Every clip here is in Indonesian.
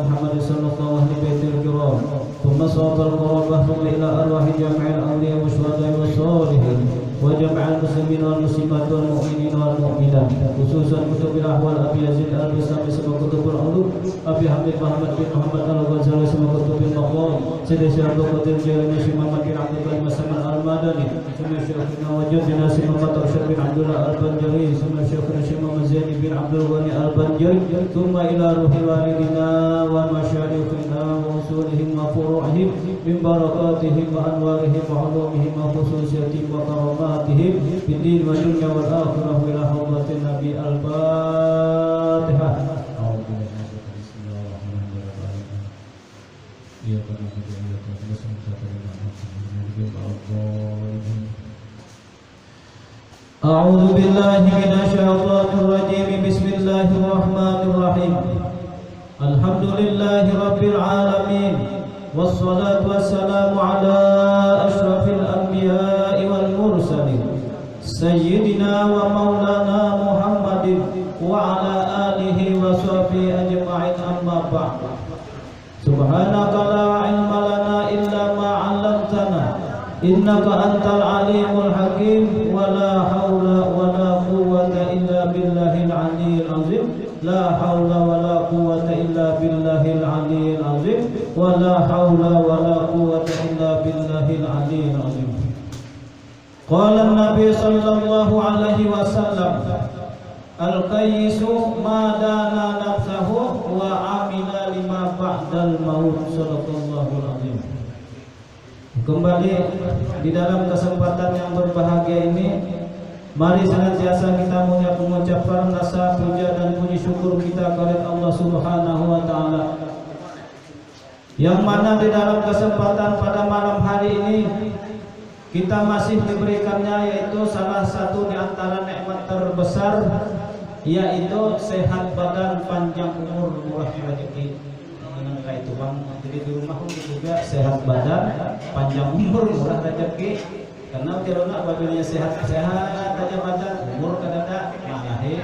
محمد صلى الله عليه بيت الكرام ثم صوت القرابة ثم إلى أرواح جميع الأولياء والشهداء والصالحين وجمع المسلمين والمسلمات والمؤمنين والمؤمنات خصوصا كتب الأحوال أبي يزيد البستامي سما كتب العلوم أبي حميد محمد بن محمد الغزالي سما كتب المقام سيدي الشيخ عبد القادر الجيلاني الشيخ محمد بن عبد الغني مسلم المدني ثم شيخنا وجدنا الشيخ محمد أرشد بن عبد الله البنجري ثم شيخنا الشيخ محمد زين بن عبد الغني البنجري ثم إلى روح والدنا ومشايخنا وأصولهم وفروعهم من بركاتهم وأنوارهم وعلومهم وخصوصياتهم وكراماتهم في الدين والدنيا والآخرة إلى حضرة النبي الفاتحة. أعوذ بالله من الشيطان الرجيم. بسم الله الرحمن الرحيم. الحمد لله رب العالمين والصلاة والسلام على أشرف الأنبياء والمرسلين سيدنا ومولانا محمد وعلى آله وصحبه أجمعين. أما بعد سبحانك لا علم لنا إلا ما علمتنا إنك أنت العليم الحكيم ولا حول ولا قوة إلا بالله العلي العظيم. لا حول ولا قوة إلا بالله العلي العظيم ولا حول ولا قوة إلا بالله العلي العظيم. قال النبي صلى الله عليه وسلم القيس ما دانا نفسه وعمل لما بعد الموت. Sadaqallahul azim. Kembali di dalam kesempatan yang berbahagia ini, mari senantiasa kita mengucapkan rasa puja dan puji syukur kita kepada Allah Subhanahu wa taala. Yang mana di dalam kesempatan pada malam hari ini kita masih diberikannya yaitu salah satu di antara nikmat terbesar, yaitu sehat badan, panjang umur, murah rezeki. Kayak itu bang, jadi di rumah pun juga sehat badan, panjang umur, murah rezeki. Karena tirona apabila sehat aja badan, umur kadada malahe.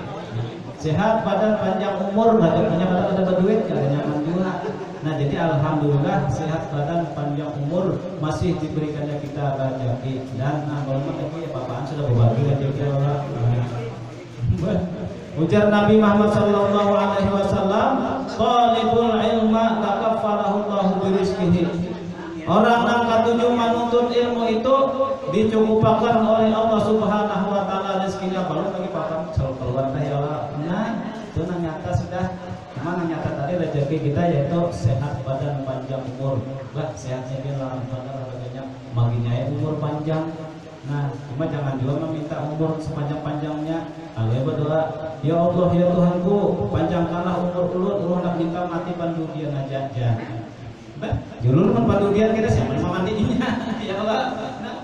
Sehat badan, panjang umur, rezekinya kadang ada duit, kadang nyaman juga. Nah jadi alhamdulillah sehat badan, panjang umur masih diberikannya kita rezeki. Dan kalau rezeki ya bapaan sudah berbagi rezeki Allah. Ujar Nabi Muhammad sallallahu alaihi wasallam, talibul ilma takaffalahu Allahu birizqihi. Orang yang ketujuh menuntut ilmu itu dicukupakan oleh Allah Subhanahu wa taala rezekinya. Kalau lagi papan keluar teh Allah. Nah, itu nyata sudah. Mana nyata tadi rezeki kita yaitu sehat badan, panjang umur. Lah sehatnya dia larang badan katanya maginya ya umur panjang. Nah, cuma jangan juga meminta umur sepanjang-panjangnya. Kalau ya berdoa, ya Allah ya Tuhanku, panjangkanlah umur ulun nak minta mati pandudian aja. Julur kan pandudian kita siapa nama mandinya? Ya Allah,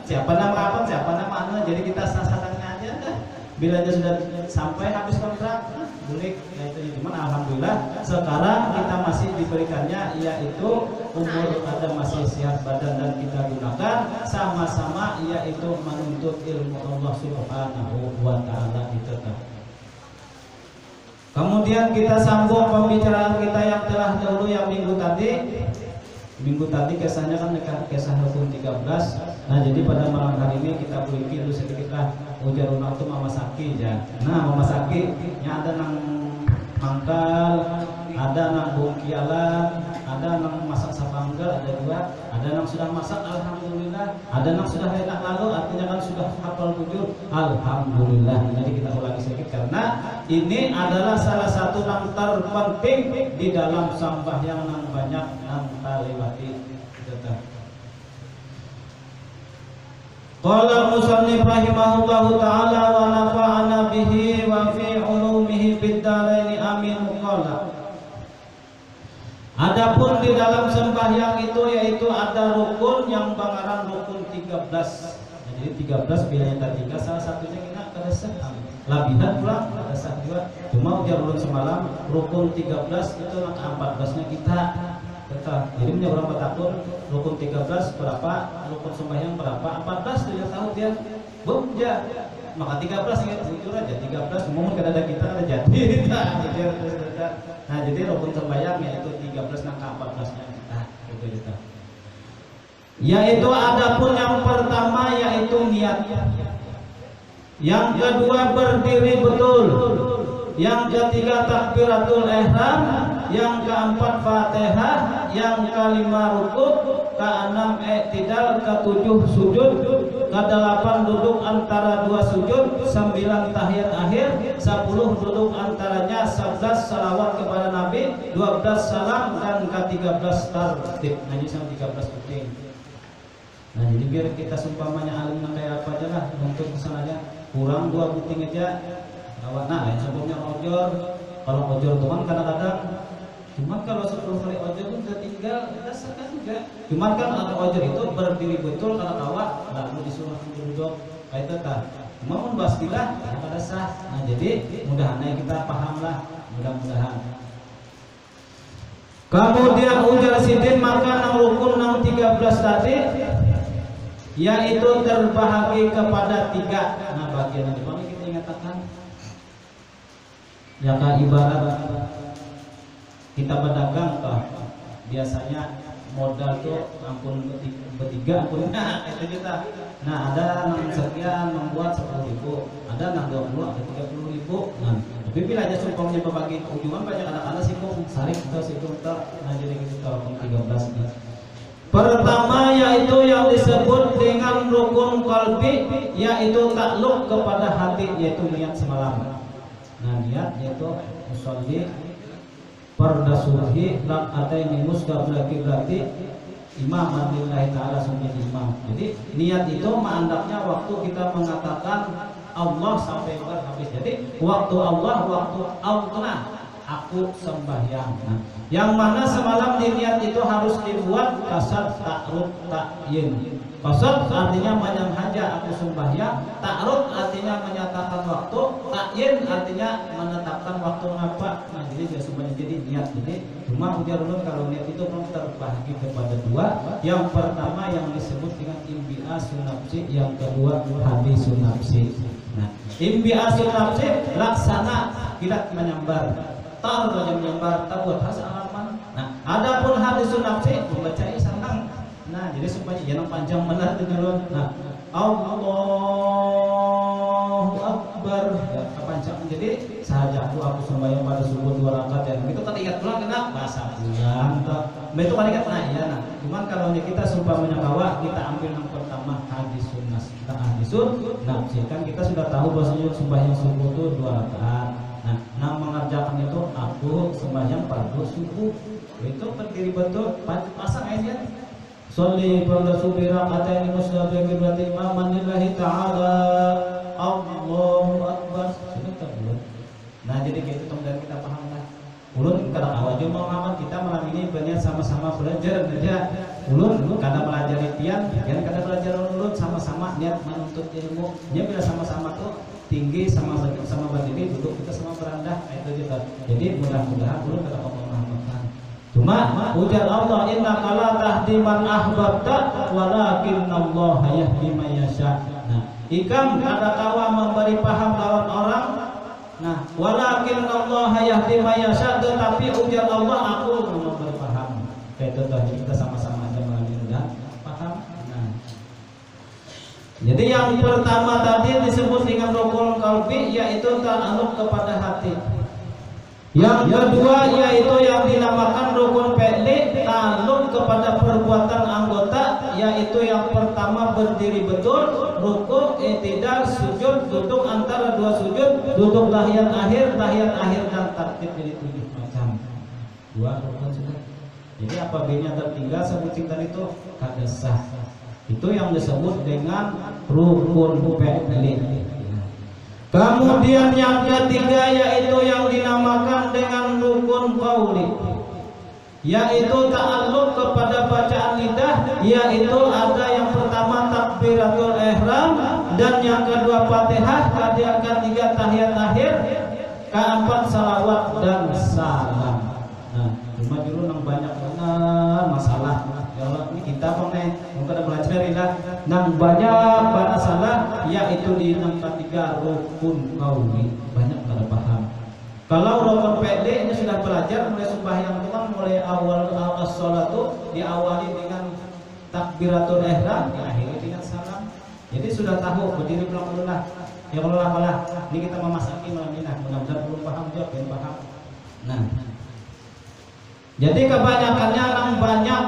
siapa nama apa, siapa nama anu, jadi kita sasarannya aja dah. Bila aja sudah sampai habis kontrak, boleh. Nah itu cuman alhamdulillah sekarang kita masih diberikannya yaitu umur ada masih sehat badan dan kita gunakan sama-sama yaitu menuntut ilmu Allah Subhanahu wa taala itu. Kemudian kita sambung pembicaraan kita yang telah dahulu yang minggu tadi kisahnya kan kisah rukun 13. Nah jadi pada malam hari ini kita beri dulu sedikitlah ujarun waktu Mama Saki ya. Nah Mama Saki nya ada nang mangkal, ada nang bungkialan, ada nang masak sapanggal, ada dua, ada nang sudah masak alhamdulillah, ada nang sudah enak lalu artinya kan sudah hafal bujur alhamdulillah. Jadi kita ulangi sedikit karena ini adalah salah satu yang terpenting di dalam sembahyang yang banyak yang terlewati. Qala musannif rahimahullahu taala wa nafa'ana bihi wa fi ulumihi fid dharain amin. Qala adapun di dalam sembahyang itu yaitu ada rukun yang pangaran rukun 13. Jadi 13 bilanya tadi salah satunya kita kedesah labihan pulang kedesah juga. Cuma ujar ulun semalam rukun 13 itu langkah 14-nya kita tetap. Jadi punya berapa tahun rukun 13 berapa, rukun sembahyang berapa, 14 tidak tahu dia. Bum ya. maka 13 ya jujur aja 13 ngomong kada ada kita ada jadi. Nah, jadi rukun sembahyang yaitu 13 nang 14-nya kita gitu. Yaitu adapun yang pertama yaitu niat. Yang kedua berdiri betul. Yang ketiga takbiratul ihram, yang keempat Fatihah, yang kelima rukuk, keenam i'tidal, ketujuh sujud, kedelapan duduk antara dua sujud, 9 tahiyat akhir, 10 duduk antaranya, 11 salawat kepada Nabi, 12 salam, dan ke-13 tartib. Nah, ini sama 13 penting. Nah, jadi biar kita seumpamanya alim kayak apa aja lah untuk kesananya kurang 2 penting aja. Nah, yang sebelumnya ojor, kalau ojor itu kan kadang-kadang cuman kalau 10 kali ojor itu udah tinggal dasarkan juga. Cuman kan ada ojor itu berdiri betul kalau kawat lalu disuruh duduk kayak itu kan. Mau pastilah ada sah. Nah, jadi mudah-mudahan kita paham lah, mudah-mudahan. Kemudian ujar sidin maka nang rukun nang 13 tadi yaitu terbahagi kepada 3. Nah, bagian yang dimana kita ingatkan ya kan ibarat kita berdagang kah biasanya modal tuh ampun bertiga ampunnya itu kita. Nah, ada yang sekian membuat 10.000, ada yang 20, ada 30.000. Nah, tapi bila aja sumpahnya berbagi ujungan banyak anak-anak sibuk sarik kita sibuk kita. Nah, jadi kita kalau 13 nih. Pertama yaitu yang disebut dengan rukun qalbi, yaitu takluk kepada hati, yaitu niat semalam. Nah, niat yaitu musolli farda subhi lam ataini musqabla qiblati imaman lillahi ta'ala sunnah imam. Jadi niat itu mandapnya waktu kita mengatakan Allah sampai habis. Jadi waktu Allah, waktu Allah aku sembahyang. Nah, yang mana semalam diniat itu harus dibuat kasat takrut takyin. Kasat artinya menyanghaja aku sembahyang, takrut artinya menyatakan waktu, takyin artinya menetapkan waktu apa. Nah, jadi dia semuanya jadi niat. Jadi cuma ujar dulu kalau niat itu belum terbagi kepada 2. Yang pertama yang disebut dengan imbiasun nafsi, yang kedua hadisun nafsi. Nah, imbiasun nafsi laksana tidak menyambar. Tar saja menyambar, tak buat hasil halaman. Nah, adapun hadisun nafsi membaca senang. Nah, jadi supaya jangan panjang benar dulu. Nah, Allahu Akbar. Ya, kepanjang. Jadi sahaja aku sembahyang pada subuh 2 rakaat ya. Itu kan ingat pulang kena bahasa bulan. Itu kan ingat nah ya. Nah, cuman kalau kita sumpahnya bahwa kita ambil yang pertama hadisun nafsi. Kita hadisun nafsi kan kita sudah tahu bahwasanya sembahyang subuh itu 2 rakaat. Nah, mengerjakan itu aku sembahyang fardu subuh. Itu berdiri betul, pasang aja. Sholli farda subuh rakaatain mustabir qiblati imaman lillahi ta'ala. Allahu akbar. Sudah tahu. Nah, jadi gitu dan kita paham lah. Ulun kada awal mau ngamal kita malam ini berniat sama-sama belajar kerja. Ulun kada belajar pian, pian kada belajar ulun sama-sama niat menuntut ilmu. Dia bila sama-sama tuh tinggi sama berdiri, duduk kita sama berendah itu kita. Jadi mudah-mudahan ulun kada memahami. Cuma ujar Allah innaka la tahdi man ahbabta walakinallaha yahdi man yasha. Nah, ikam kada kawa memberi paham lawan orang. Nah, walakinallaha yahdi man yasha, tetapi ujar Allah aku memberi paham. Kayak itu tadi kita sama-sama aja mengambil dan paham. Nah, jadi yang pertama tadi disebut dengan rukun qalbi yaitu ta'alluq kepada hati. Yang kedua yaitu yang dinamakan rukun fi'li, ta'alluq kepada perbuatan anggota, yaitu yang pertama berdiri betul, rukuk, i'tidal, sujud, duduk antara 2 sujud, duduk tahiyat akhir dan tartib jadi 7 macam. 2 rukun sudah. Jadi apabila tertinggal sebutin tadi itu kada sah. Itu yang disebut dengan rukun fi'li. Kemudian yang ketiga yaitu yang dinamakan dengan rukun qauli, yaitu ta'alluq kepada bacaan lidah, yaitu ada yang pertama takbiratul ihram, dan yang kedua Fatihah, yang ketiga tahiyat akhir, keempat salawat dan salam. Nah, cuma dulu nang banyak benar masalah Ya Allah, ini kita pernah mungkin belajar ini nang banyak masalah yaitu di nang ketiga rukun qauli. Banyak kada paham. Kalau rukun fi'li ini sudah belajar mulai sembahyang itu kan mulai awal as-shalat itu diawali dengan takbiratul ihram, diakhiri dengan salam. Jadi sudah tahu berdiri pulang dulu lah. Ya kalau lah, ini kita memasuki malam ini. Mudah-mudahan belum paham juga, belum paham. Nah, jadi kebanyakannya nang banyak.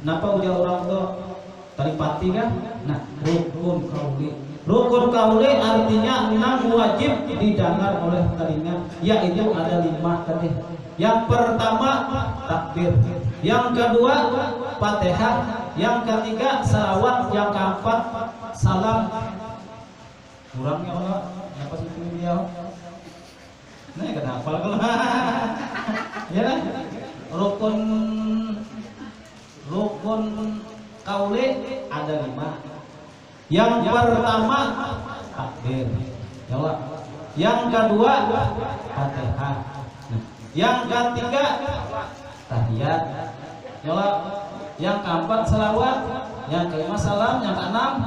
Napa ujar orang tuh teripati kan? Nah, rukun qauli. Rukun qauli artinya nang wajib didengar oleh telinga, yaitu ada 5 tadi. Yang pertama takbir, yang kedua Fatihah, yang ketiga salawat, yang keempat salam. Kurangnya Allah, apa sih dia? Nah, kenapa kalau ya lah, rukun qauli ada 5. Yang pertama takbir, ya Allah. Yang kedua Fatihah. Nah, yang ketiga tahiyat, ya Allah. Yang keempat salawat, yang kelima salam, yang keenam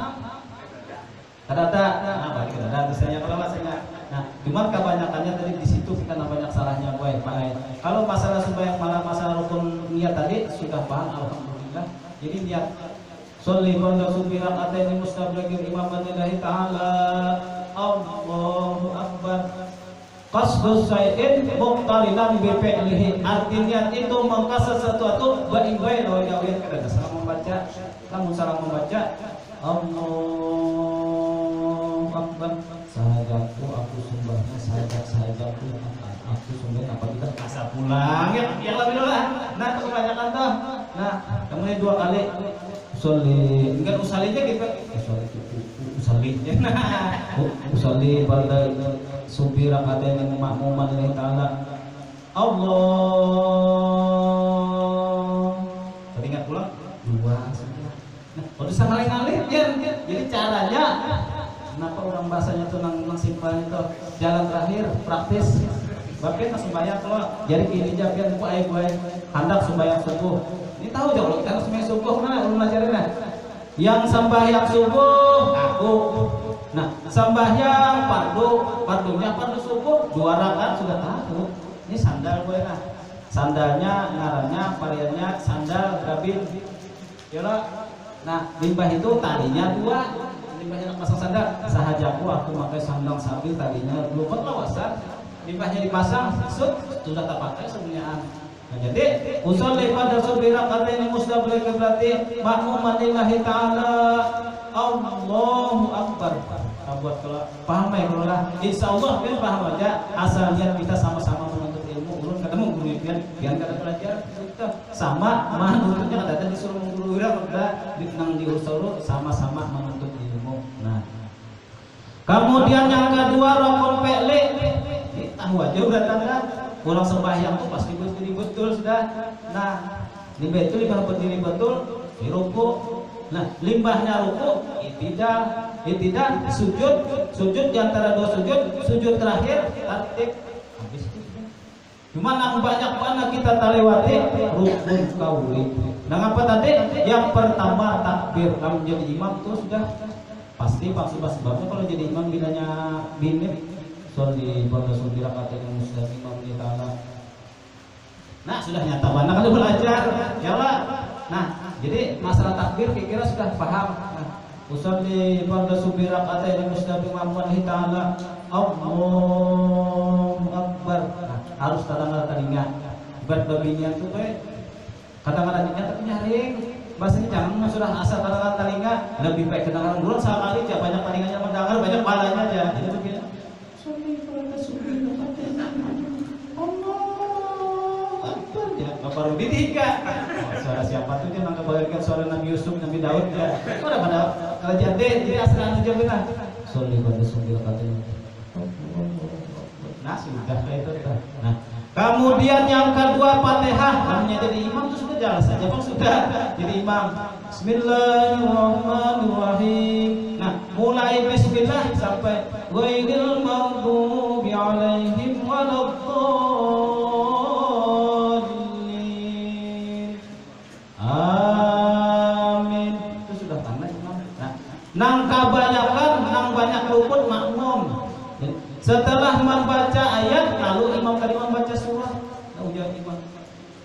kadada. Nah, balik kadada misalnya kalau masanya. Nah, cuma kebanyakannya tadi di situ karena banyak salahnya gue, Pak. Kalau masalah sembahyang malam, masalah rukun niat tadi sudah paham, alhamdulillah. Jadi niat sholli pada subirak ataini mustablagil imaman lillahi ta'ala Allahu Akbar qasdus syai'in muqtarinan bi fi'lihi. Artinya itu mengkasa sesuatu baik-baik lawan jawab kada salah membaca, kamu salah membaca Allahu Akbar sahajaku aku sembahnya sahajaku aku sembah apa kita kasar pulang ya yang lebih dulu lah. Nah kebanyakan tuh. Nah kemudian 2 kali usolli, enggak usalinya gitu. Usalinya. Usolli pada subi rakatain yang makmuman lillahi ta'ala. Allah. Teringat pulang 2 sudah. Nah, kalau bisa ngalir-ngalir ya. Jadi caranya kenapa orang bahasanya tuh nang simpelnya tuh jalan terakhir praktis. Bapak sembahyang kalau jadi kini japian ku ayo gue hendak sembahyang subuh. Ini tahu jauh kalau kita harus sembahyang subuh mana ulun ajarin. Yang sembahyang subuh aku. Nah, sembahyang fardunya fardu subuh 2 rakaat sudah tahu. Ini sandal gue nah. Sandalnya ngarannya variannya sandal grabin. Ya nah, limbah itu talinya 2. Limbahnya pasang sandal. Sahajaku aku pakai sandal sapi talinya 2 lawasan. Limbahnya dipasang, sudah tak pakai sebenarnya. Nah, jadi usolli pada subirak ataini mustablagil berarti makmuman lillahi ta'ala Allahu Akbar. Buat kalau paham ya kalau lah, insyaallah kan paham aja. Asalnya kita sama-sama menuntut ilmu, ulun ketemu guru pian kada belajar kita sama menuntutnya kada disuruh mengguru udah nang diusul sama-sama menuntut ilmu. Nah, kemudian yang kedua rukun fi'li. Tahu aja udah tanda orang sembahyang tuh pasti berdiri betul sudah. Nah, limbah itu limbah berdiri betul di ruku. Nah, limbahnya ruku itidal sujud di antara 2 sujud terakhir tertib habis itu. Cuma nang banyak mana kita terlewati rukun qauli. Nah, apa tadi? Yang pertama takbir. Kamu jadi imam tuh sudah pasti sebabnya kalau jadi imam bilanya bini sholli pada subi rakatain muslimin lillahi ta'ala. Nah, sudah nyata mana kalau belajar ya lah. Nah, jadi masalah takbir kira-kira sudah paham. Nah, usolli pada subi rakatain muslimin lillahi ta'ala Allahu Akbar. Nah, harus kadang-kadang telinga. Berbabinnya tuh kadang-kadang tapi nyaring. Bahasanya jangan sudah asal kadang-kadang telinga lebih baik kadang-kadang dulu sekali aja banyak telinganya mendengar banyak palanya aja. Jadi begini. Baru ditika. Suara siapa tuh dia nangkap bagaikan suara Nabi Yusuf, Nabi Daud ya. Udah pada kerajaan deh, jadi asal aja benar. Sholli pada subi rakatain. Nah, sudah kayak itu. Nah, kemudian yang kedua Fatihah. Namanya jadi imam itu sudah jelas saja Bang sudah jadi imam. Bismillahirrahmanirrahim. Nah, mulai bismillah sampai ghairil maghdubi alaihim waladdallin. membaca ayat, lalu imam tadi membaca surah. Nah, ujar imam,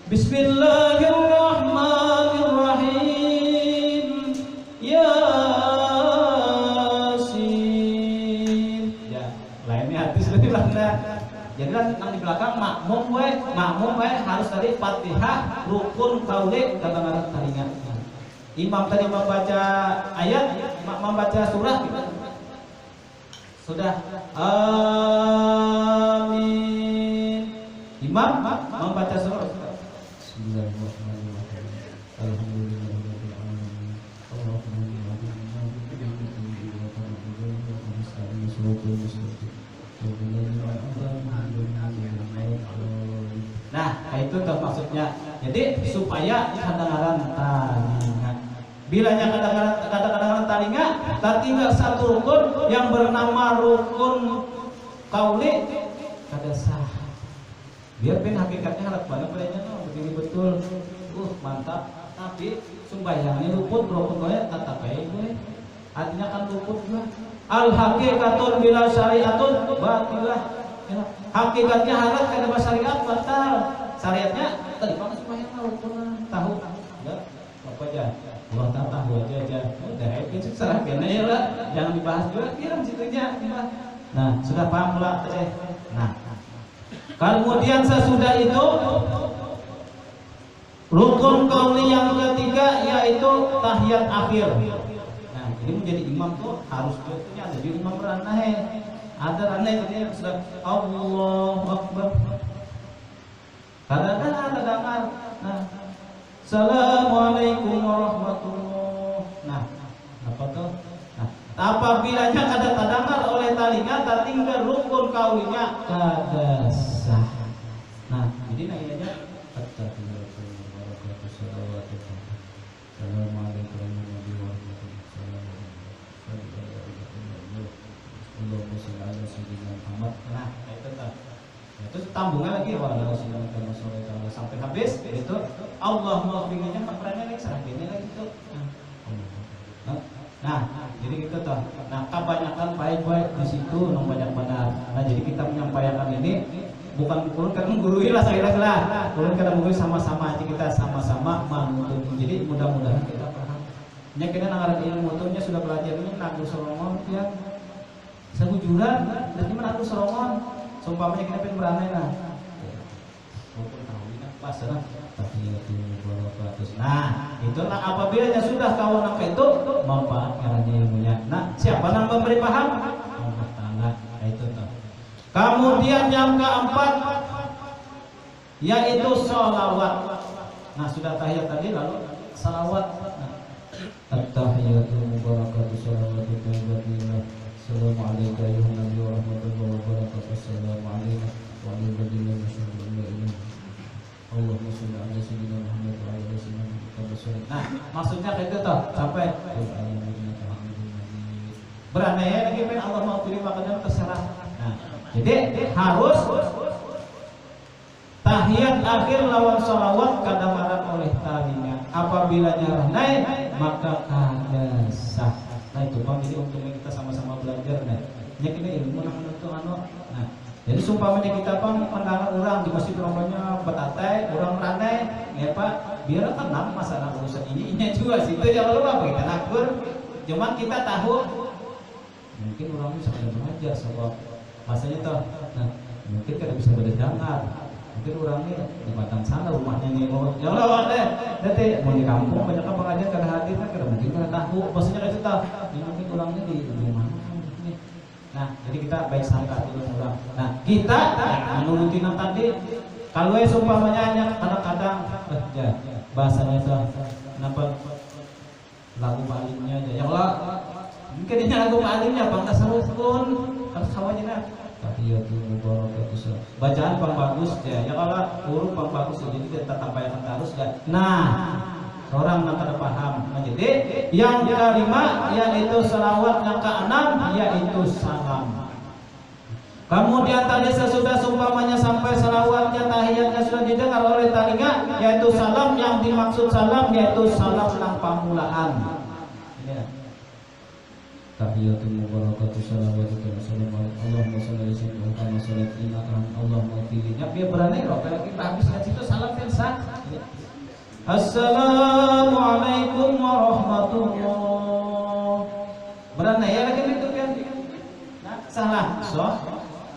Bismillahirrahmanirrahim. Yasin. Ya, lainnya hadis lebih lana. Jadi kan yang di belakang makmum we harus dari Fatihah, rukun, qauli, kedengaran telinga. Imam tadi membaca ayat, membaca surah gitu. Sudah. Amin. Imam membaca surah. Bismillahirrahmanirrahim. Alhamdulillahirabbil alamin. Arrahmanirrahim. Nah, itu tuh maksudnya. Jadi supaya kedengaran telinga. Bilanya kedengaran telinga, tertinggal satu rukun yang bernama rukun qauli kada sah. Biar pun hakikatnya harap banget padanya begini betul. Mantap. Tapi sumbayangnya luput rukun qauli tetap baik gue. Artinya kan luput juga. Al hakikatun bila syariatun batilah. Ya, hakikatnya haram kada syariat batal. Syariatnya tadi mana supaya rukun tahu. Enggak apa aja. Ulang tahu aja. Udah itu salah kena ya lah. Jangan dibahas juga kirim situnya. Nah, sudah paham pula teh. Nah, kemudian sesudah itu rukun qauli yang ketiga yaitu tahiyat akhir. Nah, ini menjadi imam tuh harus betulnya ada di imam ranah. Ada ranah ini sudah Allahu Akbar. Kadang-kadang ada dengar. Nah, Assalamualaikum warahmatullahi. Nah, apa tuh? Nah, apabila kada terdengar oleh telinga, tertinggal rukun qaulinya kada sah. Nah, jadi nanya Nah, itu tuh. Itu tambungan lagi sampai habis itu Allah mau pinginnya perannya lagi serah ini lagi tuh. Nah, jadi gitu toh. Nah, kebanyakan baik-baik di situ banyak benar. Nah, jadi kita menyampaikan ini bukan kurun karena menggurui lah saya lah. Kurun karena menggurui sama-sama aja kita sama-sama menuntut. Jadi mudah-mudahan kita paham. Nya kita nangaran ilmu tunya sudah belajar ini naku sorongon yang sebujuran, jadi mana aku sorongon. Sumpamanya kita pengen beranai lah. Pas lah. Nah, itulah apabila sudah kawan sampai itu manfaat caranya ilmunya. Nah, siapa yang memberi paham? Allah Ta'ala. Itu tuh. Kemudian yang keempat yaitu sholawat. Nah, sudah tahiyat tadi lalu salawat. Nah, at-tahiyatu mubarakatuh sholawatu tayyibatillah. Assalamualaikum warahmatullahi wabarakatuh. Assalamualaikum warahmatullahi wabarakatuh. Allahumma sholli ala sayyidina Muhammad wa ala sayyidina Muhammad. Nah, maksudnya kayak gitu sampai beranai lagi pengen Allah mau pilih makanya terserah. Nah, jadi harus tahiyat akhir lawan sholawat kadamaran oleh talinya. Apabila nyaranai maka kada sah. Nah, itu Bang, jadi untuk kita sama-sama belajar nih. Nya kita ilmu nang menentu Nah, jadi sumpamanya kita Bang mendengar orang di masjid rombanya betatai, orang ranai, ya Pak, biar tenang masalah urusan ini juga situ jangan lupa kita nakur. Cuman kita tahu mungkin orang bisa belajar sebab masanya toh. Nah, mungkin kita bisa berdengar. Mungkin orangnya di Batang sana rumahnya nih mau ya Allah deh. Nanti mau di kampung banyak apa aja kada hadir kan kada mungkin kada tahu. Maksudnya kayak tahu. Ya, mungkin orangnya di rumah. Nah, jadi kita baik sangka dulu orang. Nah, kita menuruti yang tadi. Kalau seumpamanya hanya kadang-kadang ya bahasanya itu kenapa lagu malimnya aja. Ya Allah, mungkin ini lagu malimnya bang tasawuf pun harus sawahnya tahiyatul mubarakatuh. Bacaan pang bagus ya. Ya kalau huruf pang bagus jadi kita tampaikan terus ya. Nah, orang yang kada paham. Nah, jadi yang kelima yaitu selawat, yang keenam yaitu salam. Kemudian tadi sesudah sumpamanya sampai selawatnya tahiyatnya sudah didengar oleh telinga yaitu salam. Yang dimaksud salam yaitu salam nang pamulaan. tahiyatul mubarakatuh salawatu wassalamu Allahumma shalli ala sayyidina Muhammad Allahumma fili nya biar berani kok kalau kita habis ngaji itu salam kan sah. Assalamualaikum warahmatullahi berani ya lagi itu kan salah so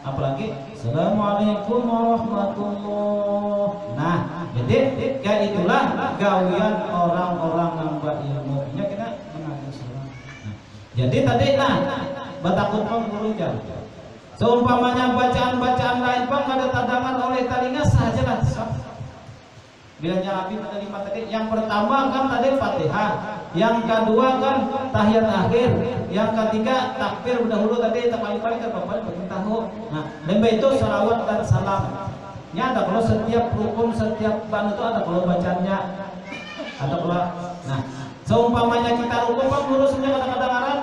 apalagi Assalamualaikum warahmatullahi. Nah jadi ya itulah gawian orang-orang nambah ilmunya kita mengajar salam. Jadi tadi batakut pang guru jam. Seumpamanya bacaan-bacaan lain pang ada tadangan oleh telinga sajalah. Bila nyalapi pada 5 tadi, yang pertama kan tadi Fatihah, yang kedua kan tahiyat akhir, yang ketiga takbir dahulu tadi paling-paling kan Bapak bagi tahu. Nah, dan itu salawat dan salam. Nya ada kalau setiap rukun setiap ban itu ada kalau bacanya. Ada kalau seumpamanya kita rukun Pak lurusnya kadang-kadang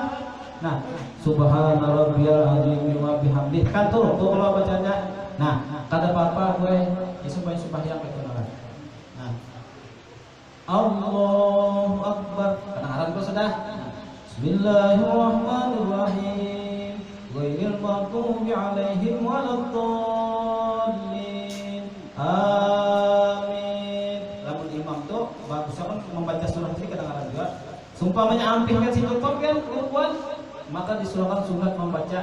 nah, subhana rabbiyal azim wa bihamdih kan tuh kalau bacanya. Nah, kada apa-apa gue supaya yang kebenaran. Nah, Allahu akbar. Kadang-kadang kok sudah. Bismillahirrahmanirrahim. Ghairil maghdubi 'alaihim waladdallin. Amin. Lamun imam tuh bagus kan membaca surah ini kadang-kadang juga. Sumpamanya ampih kan situ kan keluar maka disurahkan sunat membaca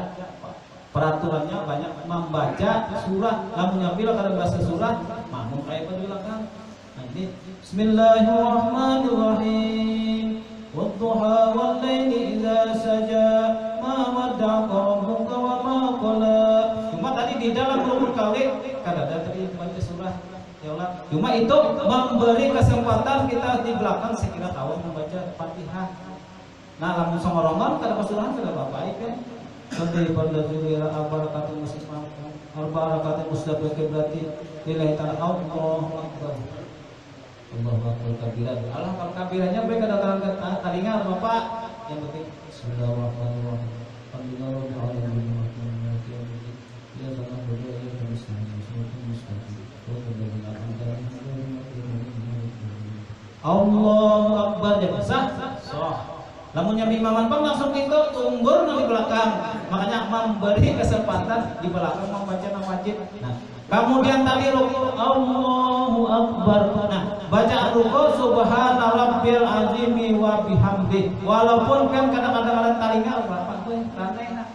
peraturannya banyak membaca surah lamun nyambil kada bahasa surah makmum kayak pada kan nanti Bismillahirrahmanirrahim wadduha wal laili idza saja ma wadda'aka rabbuka wa ma qala. Cuma tadi di dalam rukun kali kada ada tadi baca surah ya Allah. Cuma itu memberi kesempatan kita di belakang sekira kawan membaca Fatihah. Nah, lamun sama Ramadan kada pasuruhan kada baik kan. Seperti pada juga barakatul muslimah barakatul mustabah berarti nilai tanah Allahu akbar. Allahu akbar kabiran. Allah kabirannya baik kadang-kadang telinga Bapak. Yang penting bismillahirrahmanirrahim. Alhamdulillahirabbil alamin. Ya salam berdoa ya Allahu akbar ya sah. Lamun nyambi imaman pun langsung itu tumbur di belakang. Makanya memberi kesempatan di belakang membaca nama wajib. Nah, kemudian tadi ruku Allahu akbar. Nah, baca ruku subhana rabbil azimi wa bihamdi. Walaupun kan kadang-kadang ada telinga Bapak gue raneh.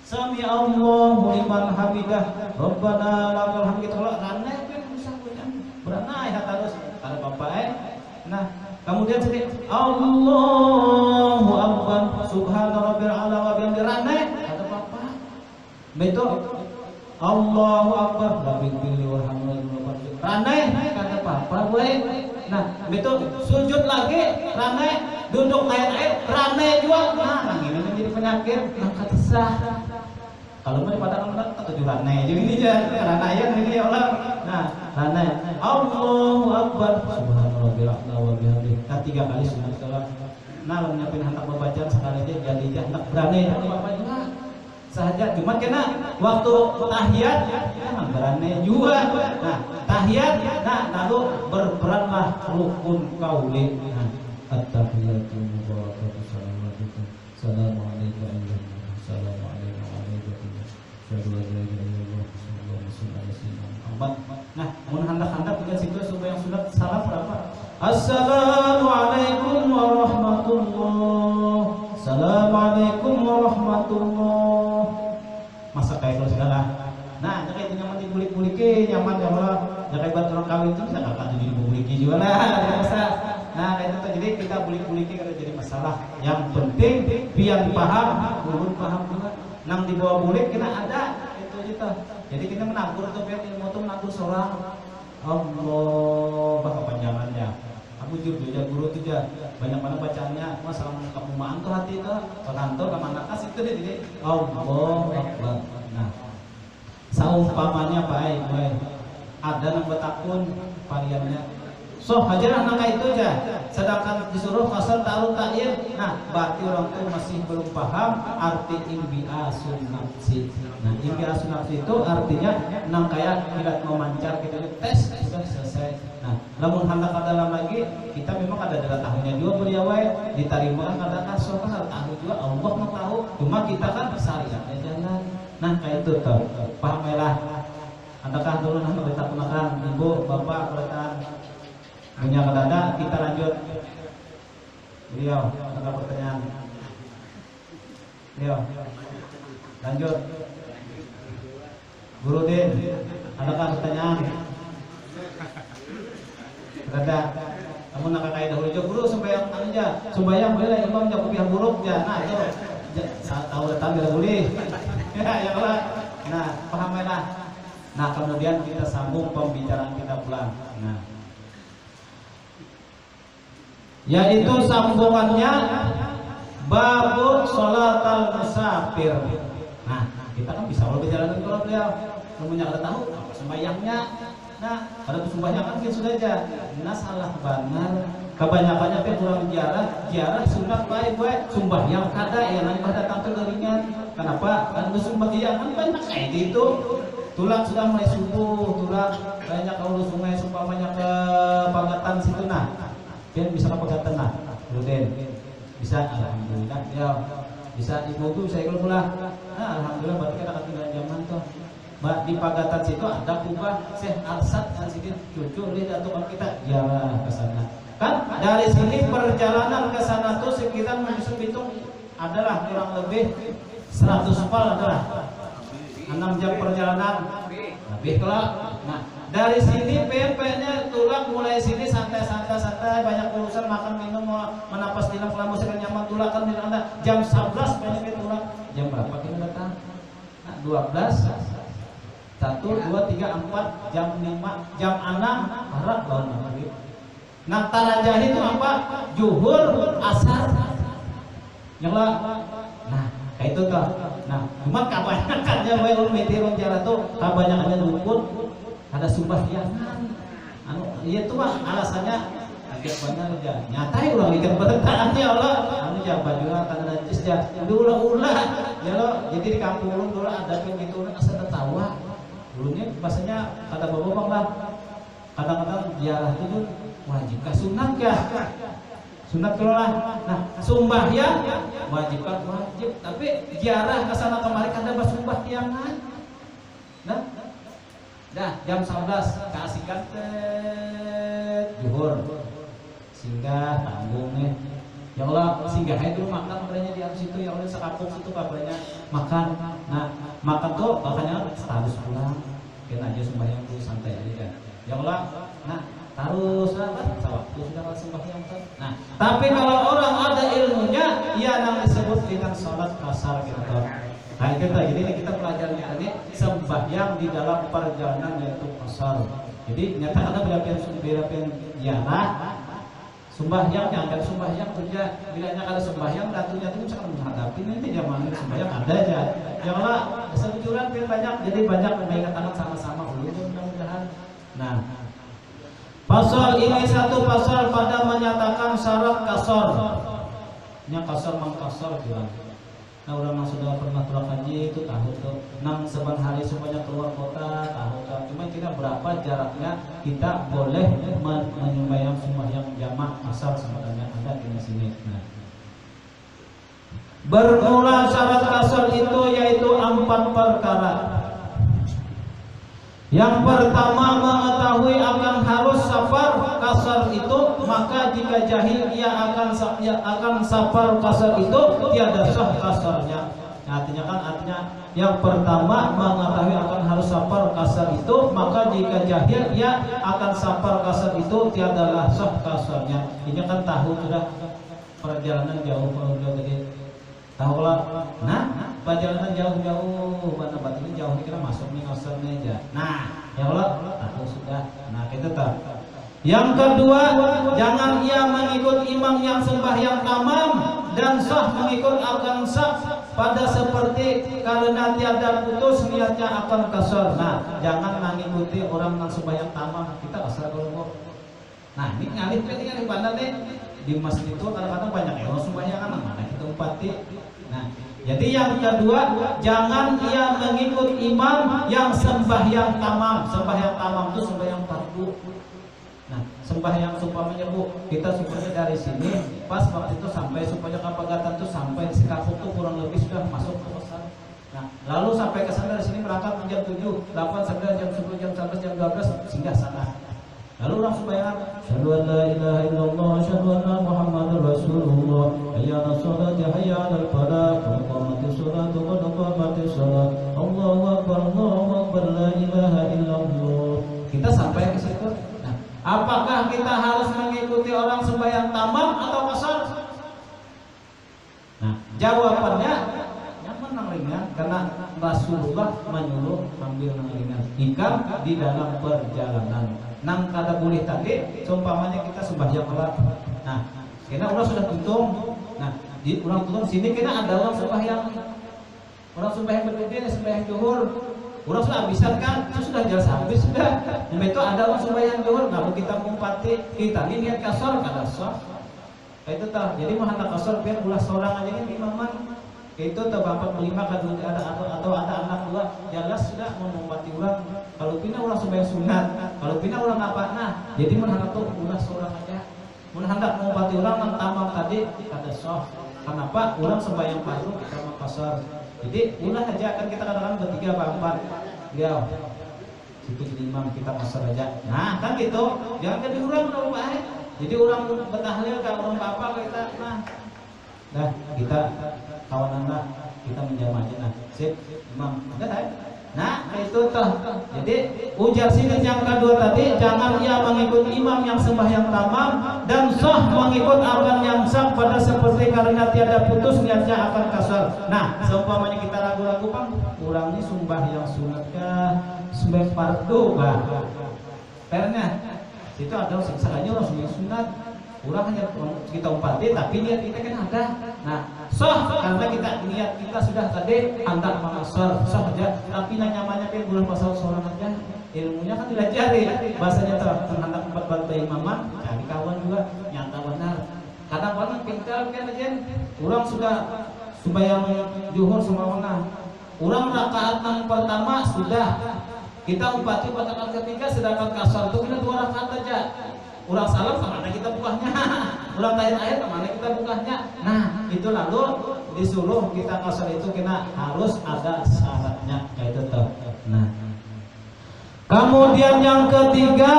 Sami Allahu liman hamidah. Rabbana lakal hamd. Kalau raneh kan bisa beranai terus. Kalau Bapak nah kemudian sedih Allahu akbar subhana rabbil ala wa bihamdi raneh kata Bapak. Betul Allahu akbar rabbil pilli warhamni raneh kata Bapak gue. Nah betul sujud lagi raneh duduk air raneh juga. Nah ini menjadi penyakit kata sah. Kalau mau pada orang ketujuh raneh jadi ini aja raneh ini ya Allah. Nah raneh Allahu akbar subhana rabbil a'la wa bihamdihi 3 kali sunat salat. Nah lamun nyapin hendak membaca sekali aja jadi hendak berani Bapak juga saja cuma kena waktu tahiyat jangan berani juga. Nah tahiyat lalu berperanlah rukun qauli. At-tahiyatu mubarakatuh salawatu salamu alaikum assalamu alaikum nah, mun hendak-hendak juga situ supaya yang sunat salam berapa? Assalamualaikum warahmatullahi. Assalamualaikum warahmatullahi. Masa kayak kalau segala. Nah, jangan itu nyaman dibulik-buliki, nyaman ya Allah. Jangan buat orang kawin itu bisa kakak jadi dibuliki juga lah. Nah, itu jadi kita bulik-buliki kalau jadi masalah. Yang penting biar paham, ulun paham juga. Nang di bawah bulik kena ada itu gitu. Jadi kita menabur tuh biar ilmu tuh menabur seorang. Allah kepanjangannya. Aku jujur ya guru tuh ya banyak mana bacaannya. Masalah kepumaan tuh hati tuh. Kantor ke mana kas itu deh jadi Allah Akbar. Nah, saumpamanya baik. Ada nang betakun variannya So hajarah nangka itu aja. Sedangkan disuruh kasar ta'arud ta'ir. Nah, berarti orang tuh masih belum paham arti imbiasun nafsi. Nah, imbiasun nafsi itu artinya nang kayak kilat memancar kita tes sudah selesai. Nah, lamun hendak ada dalam lagi, kita memang ada tahunnya juga beliau diterima kan ada kasar kan tahu juga Allah mau tahu. Cuma kita kan syariatnya jalan. Nah, kayak itu tuh. Paham lah. Adakah dulu nanti kita gunakan ibu, bapak, kelihatan punya kedada, kita lanjut. Beliau, ada pertanyaan. Beliau, lanjut. Guru Din, adakah pertanyaan? Ada. Kamu nak kaya dahulu juga guru sembahyang aja. Sembahyang boleh imam jago pihak buruk ya. Nah itu tahu datang tidak boleh. Ya lah. Nah paham lah. Nah kemudian kita sambung pembicaraan kita pulang. Nah. Yaitu sambungannya babut sholatal musafir. Nah, kita kan bisa kalau berjalan kalau beliau semuanya kada tahu apa sembahyangnya. Nah, pada sembahyang kan sudah aja. Nah, salah benar. Kebanyakannya teh kurang ziarah sunat baik sembahyang kada ya nang pada tampil ringan. Kenapa? Kan sembahyang kan banyak kayak gitu. Tulang sudah mulai subuh, tulang banyak kalau sungai sumpamanya ke Pagatan situ nah. Dia bisa ke Pagatan nah. Ruden. Bisa alhamdulillah ya. Bisa ibu tuh saya kalau pulang. Nah, alhamdulillah berarti kita akan tinggal zaman tuh. Mbak di Pagatan situ ada kubah Syekh Arsad yang sedikit cucu lihat atau kita jalan ke sana. Kan dari sini perjalanan ke sana tuh sekitar Madisun Bitung adalah kurang lebih 100 pal adalah 6 jam perjalanan lebih kelak. Nah dari sini PP-nya tulang mulai sini santai banyak urusan makan minum menapas dinak lamu sekali nyaman tulang kan di anda jam 11 banyak tulang jam berapa kita datang? Nah 12 1, 2, 3, 4 jam 5 jam 6 harap lawan maghrib. Nah tarajah itu apa? Zuhur asar yang lah. Nah kayak itu tuh. Nah cuma kebanyakannya wae meteorologi jalan tuh kebanyakannya dukun ada sumbahyangan. Anu iya tuh mah alasannya agak banyak aja. Nyatai ulang ikan pertaannya Allah. Anu ya bajunya kada najis ya. Ulah-ulah ya lo. Jadi di kampung dulu ada yang gitu asal tertawa. Dulunya bahasanya kata bapak lah. Kadang-kadang ziarah itu wajib kah sunat kah? Sunat kelola. Nah, sembahyang wajib kan wajib, tapi ziarah ke sana kemari kada basembahyangan. Dah jam 11 keasikan zuhur. Singgah tanggungnya. Ya Allah, singgah dulu makan katanya di situ ya Allah sekapung situ kabarnya makan. Nah, makan tuh makanya harus pulang. Kita aja sembahyang dulu santai aja. Ya Allah, nah terus sewaktu sudah sembahyang tuh. Nah, tapi kalau orang ada ilmunya, ia yang disebut dengan sholat kasar gitu. Nah, kita pelajari tadi sembahyang di dalam perjalanan yaitu kasar. Jadi nyata ada berapa ziarah sembahyang yang ada sembahyang kerja bilanya ada sembahyang datunya itu bisa menghadapi nanti zaman sembahyang ada aja. Ya Allah, sebujuran banyak jadi banyak mengingatkan sama-sama dulu mudah-mudahan. Nah, pasal ini satu pasal pada menyatakan syarat kasar. Nya kasar mangkasar bilang. Nah orang yang sudah pernah keluar haji itu tahu tuh 6 seban hari semuanya keluar kota tahu kan. Cuma kita berapa jaraknya kita boleh menyembahyang sembahyang jamak asar sebenarnya ada di sini. Nah, bermula syarat kasar itu yaitu 4 perkara. Yang pertama mengetahui akan harus safar kasar itu, maka jika jahil ia akan safar kasar itu tiada sah kasarnya. Artinya yang pertama mengetahui akan harus safar kasar itu, maka jika jahil ia akan safar kasar itu tiadalah sah kasarnya. Ini kan tahu sudah perjalanan jauh kalau beliau tadi tahu lah. Nah perjalanan jauh-jauh mana ini jauh kita masuk nih kasarnya aja. Nah ya Allah tahu sudah. Nah kita tahu. Yang kedua, jangan ia mengikut imam yang sembahyang tamam dan sah mengikut akan sah pada seperti karena tiada putus niatnya akan kasar. Nah jangan mengikuti orang yang sembahyang tamam kita kasar kalau Nah ini ngalih pandang deh di masjid itu kadang-kadang banyak ya sembahyang mana kita umpati. Nah jadi yang kedua, jangan ia mengikut imam yang sembahyang tamam. Sembahyang tamam itu sembahyang fardu. Nah, sembahyang supaya Bu, kita supaya dari sini pas waktu itu sampai supaya kapagatan itu sampai di Sekapuk itu kurang lebih sudah masuk ke pasar. Nah, lalu sampai ke sana dari sini berangkat jam 7, 8, 9, jam 10, jam 11, jam 12 singgah sana. Lalu orang sembahyang, asyhadu an la ilaha illallah, asyhadu anna Muhammadar Rasulullah, hayya 'alas shalah, hayya 'alal falah, qad qamatis shalah, qad qamatis shalah, Allahu akbar, la ilaha illallah. Kita sampai ke situ. Nah, apakah kita harus mengikuti orang sembahyang tamam atau qasar? Nah, jawabannya yang menang ringan karena Rasulullah menyuruh ambil nang ringan. Ikam di dalam perjalanan. Nang kada boleh tadi, seumpamanya kita sembahyang kelar. Nah, kena orang sudah tutung. Nah, di orang tutung sini kena ada orang sembahyang bergede, sembahyang zuhur. Orang sudah habisan kan, itu sudah jelas habis sudah. Nah, itu ada orang sembahyang zuhur, nggak mau kita ngumpati, kita ini niat kasar kada sah. Itu tah. Jadi mau hendak kasar biar ulah seorang aja kan imaman. Itu tuh bapak melima kadang atau ada anak dua, jelas sudah mengumpati orang. Kalau pina ulah sembahyang sunat, kalau pina ulah apa nah, jadi menhandak tuh ulah seorang aja. Menhandak mengumpati orang yang tamam tadi kada sah. Kenapa? Ulang sembahyang fardu kita makasar. Jadi ulah aja kan kita kadang-kadang bertiga berempat. Beliau situ jadi imam kita kasar aja. Nah kan gitu, jangan jadi orang udah baik. Jadi orang bertahlil kalau orang apa kita nah. Dah kita kawan anda kita menjamah aja nah. Sip imam. Ada tak? Nah itu tuh. Jadi ujar sini yang kedua tadi, jangan ia mengikut imam yang sembahyang tamam dan sah mengikut akan yang sah pada seperti karena tiada putus niatnya akan kasar. Nah seumpamanya kita ragu-ragu bang, kurang ini sembahyang sunat kah, sembahyang fardu kah? Pernya situ ada seksanya orang sembahyang sunat. Kurang hanya kita umpati tapi niat kita kan ada. Nah, sah karena kita niat kita sudah tadi antar mengasar sah aja. Tapi nyamannya kan bulan pasal seorang aja. Ilmunya kan tidak jari. Bahasanya terhendak 4 bantai imaman, cari kawan juga nyata benar. Kadang-kadang pintar kan aja. Orang sudah sembahyang zuhur semuanya. Orang rakaat yang pertama sudah kita umpati pada rakaat ketiga sedangkan kasar itu kita 2 rakaat aja. Urang salam kemana kita bukanya, urang tanya ayat kemana kita bukanya. Nah itu lalu disuruh kita kasar itu kena harus ada syaratnya kayak itu tuh. Nah kemudian yang ketiga,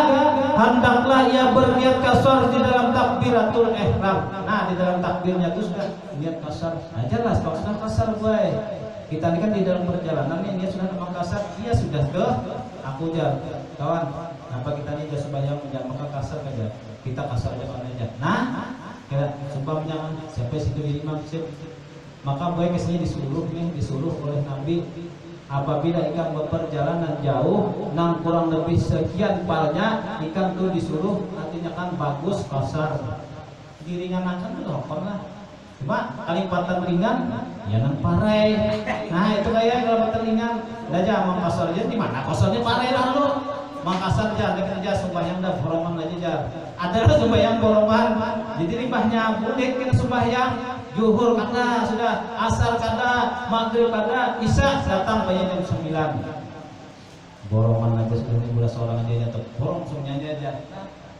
hendaklah ia berniat kasar di dalam takbiratul ihram. Nah di dalam takbirnya itu sudah niat kasar. Nah jelas kalau sudah kasar boy. Kita ini kan di dalam perjalanan ini dia sudah nampak kasar, dia sudah ke aku jar kawan. Apa kita ini sudah sembahyang menjamak kasar aja, kita kasar aja kawan aja. Nah, kira sebabnya sampai situ imam sip. Maka boy kesini disuruh oleh Nabi apabila ikan berperjalanan jauh, nang kurang lebih sekian palnya ikan tuh disuruh artinya kan bagus kasar. Diringankan tuh pernah. Cuma kalipatan ringan ya nang parai. Nah itu kayak kalipatan ringan aja mang kasar aja di mana kasarnya parai lalu mang kasar aja ada kerja sembahyang dah boroman aja jar ada sembahyang boroman jadi limbahnya boleh kita sembahyang zuhur kada sudah asar kada maghrib kada isya datang bayar jam 9 boroman aja sudah bulan seorang aja tuh borong semuanya aja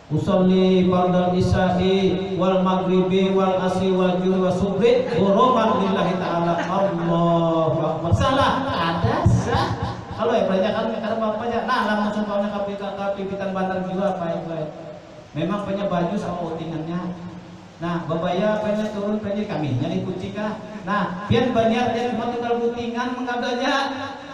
usolli fardal isya'i wal maghribi wal asri wal juhri wa subhi boroman lillahi ta'ala Allahu akbar. Salah ada sah kalau ya banyak kan kadang bapaknya nah lama seumpamanya kapipitan bandar juga baik-baik memang punya baju sama outingannya. Nah babaya banyak turun banyak kami nyari kunci kah nah biar banyak dia cuma tinggal putingan mengadanya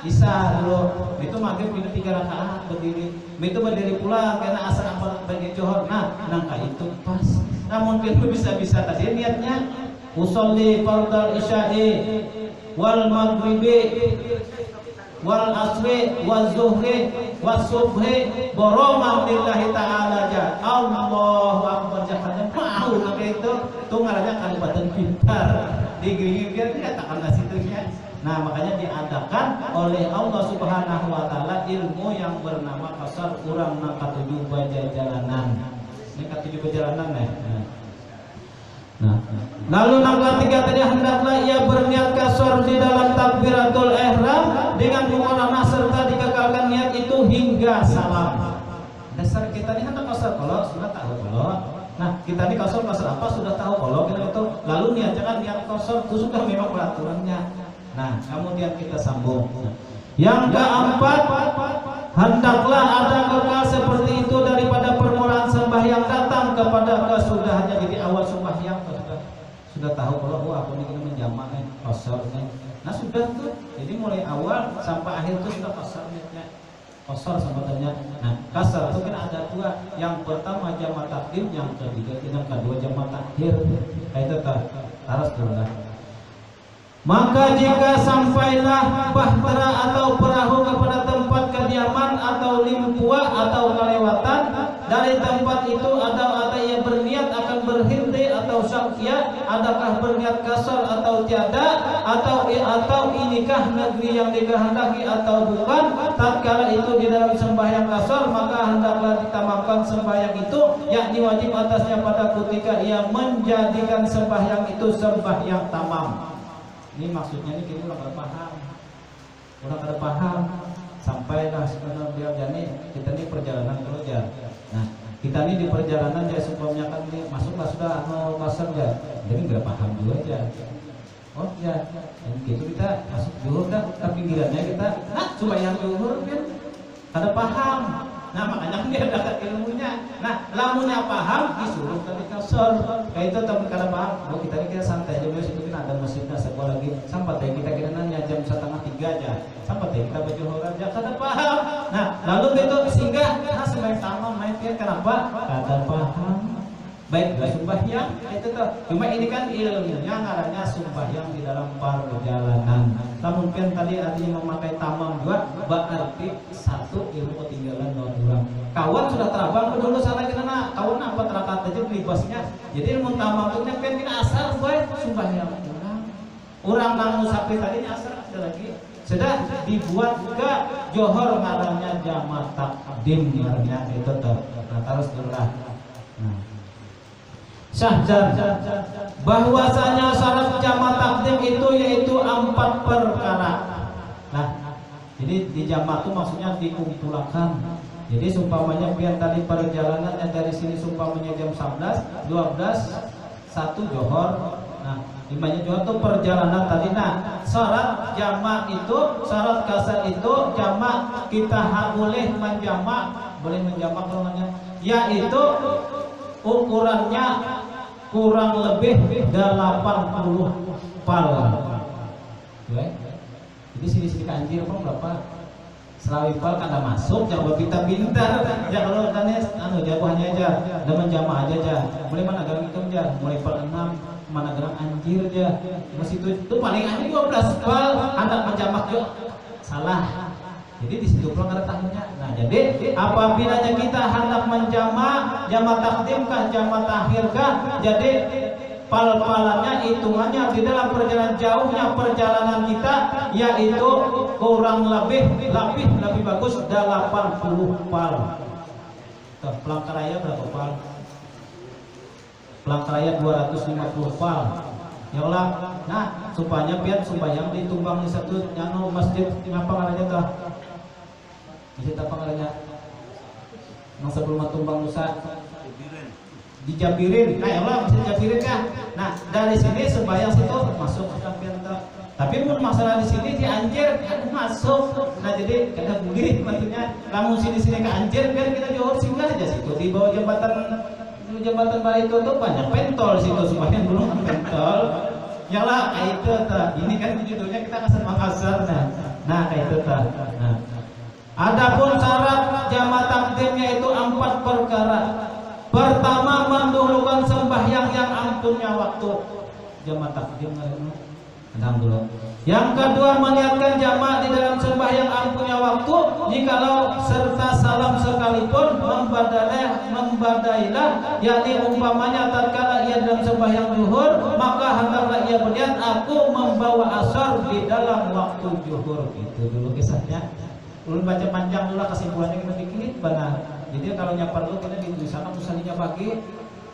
bisa dulu itu maghrib itu 3 rakaat berdiri itu berdiri pula karena asal apa bagi johor nah nangka itu pas namun itu bisa tadi niatnya usolli fardal isya'i wal maghribi wal asri wal zuhri was subhi boroman lillahi ta'ala ja Allahu akbar jahanam mau nabi itu tuh ngarannya kalibatan pintar digiring biar dia takkan ngasih tuhnya. Nah makanya diadakan oleh Allah Subhanahu wa taala ilmu yang bernama kasar urang na katujuh baja jalanan. Ini ke-7 perjalanan Nah, lalu yang ketiga tadi hendaklah ia berniat kasar di dalam takbiratul ihram dengan mengulangi serta dikekalkan niat itu hingga salam. Dasar kita ini hendak kasar kalau sudah tahu kalau. Nah, kita ini kasar apa sudah tahu kalau kita itu. Lalu niatkan niat kasar itu sudah memang peraturannya. Nah, kemudian kita sambung. Yang keempat, hendaklah ada kekal seperti itu daripada permulaan sembahyang datang kepada kesudahannya. Jadi awal sembahyang sudah tahu kalau aku ini kena menjamak kasarnya. Nah sudah tuh, jadi mulai awal sampai akhir itu sudah kasarnya. Kasar sebetulnya. Nah kasar itu kan ada dua. Yang pertama jamak takdim, yang kedua jamak takhir. Itu harus dulu. Maka jika sampailah bahtera atau perahu kepada tempat kediaman atau limpua atau kelewatan dari tempat itu ada yang berniat akan berhenti atau syakya, adakah berniat kasar atau tiada, atau inikah negeri yang dikehendaki atau bukan, tatkala itu di dalam sembahyang kasar maka hendaklah ditamamkan sembahyang itu, yakni wajib atasnya pada ketika ia menjadikan sembahyang itu sembahyang tamam. Ini maksudnya ini kita orang ada paham sampailah sebenarnya beliau jadi kita ini perjalanan kerja. Nah kita ini di perjalanan ya sebelumnya kan ini masuklah sudah pasar ya, jadi nggak paham juga aja. Oh ya, dan gitu kita masuk zuhur dah, tapi pinggirannya kita coba yang zuhur kan ada paham. Nah makanya dia dapat ilmunya. Nah lamunnya paham disuruh tadi kasar. Kayak itu tapi kada paham. Oh kita santai aja situ kan ada masjidnya sekolah lagi. Sampai tadi kita kira nanya jam 2:30 aja. Sampai tadi kita baca Quran aja kada paham. Nah lalu itu singgah. Nah sembahyang tamam main dia kenapa? Kada paham. Baiklah sembahyang itu tuh. Cuma ini kan ilmunya ngarannya sembahyang di dalam perjalanan. Namun kan tadi artinya memakai tamam juga berarti satu ilmu ketinggalan orang. Kawan sudah terabang dulu salah kena kawan apa terakat aja libasnya. Jadi ilmu tamam itu kan kita asal buat sembahyang orang nang musafir tadi asal ada lagi. Sudah dibuat ke johor ngarannya jamak takdim ngarannya itu tuh. Nah terus dulu lah. Nah syahdan bahwasanya syarat jamak takdim itu yaitu 4 perkara. Nah, jadi di jamak itu maksudnya dikumpulkan. Jadi sumpamanya biar tadi perjalanannya dari sini sumpamanya jam 11, 12, 1 johor. Nah, imanya johor itu perjalanan tadi. Nah, syarat jamak itu, syarat kasar itu jamak kita boleh menjamak namanya, yaitu ukurannya kurang lebih 80 pal. Jadi sini kanjir pun berapa? Selawi pal kada masuk, jangan kita pintar. Ya kalau tanya jawabannya aja, ada menjama aja. Mulai mana garang itu aja, mulai pal 6, mana garang anjir aja. Masih itu paling anjir 12 pal, anak menjamak juga salah. Jadi di situ pulang ada tahunnya. Nah, jadi apabila kita hendak menjamak, jamak takdim kah, jamak takhir kah, jadi pal-palannya hitungannya di dalam perjalanan jauhnya perjalanan kita yaitu kurang lebih bagus 80 pal. Tuh, Pelangkaraya berapa pal? Pelangkaraya 250 pal. Ya Allah. Nah, supaya biar sembahyang ditumbang di satu masjid apa namanya tuh? Masjid apa namanya? Yang sebelum tumbang Musa di Jabirin. Nah, ya Allah masjid Jabirin kan. Nah, dari sini sembahyang situ masuk sampean tuh. Tapi pun masalah di sini di Anjir kan masuk. Nah, jadi kada boleh maksudnya lamun sini ke Anjir biar kita jauh singgah aja situ di bawah jembatan Bali itu tuh banyak pentol situ sembahyang belum pentol. Ya lah kayak itu tuh. Ini kan judulnya kita kasar Makassar nah kayak itu tuh. Nah, adapun syarat jamak takdimnya itu 4 perkara. Pertama, mendahulukan sembahyang yang ampunnya waktu. Jamak takdim dulu. Yang kedua, meniatkan jamak di dalam sembahyang ampunnya waktu. Jikalau serta salam sekalipun membadailah, yakni umpamanya tatkala ia dalam sembahyang zuhur, maka hendaklah ia berniat aku membawa asar di dalam waktu zuhur. Itu dulu kisahnya. Ulun baca panjang dulu kesimpulannya kita bikin benar. Jadi kalau nyapar lu kena di tulisan tulisannya bagi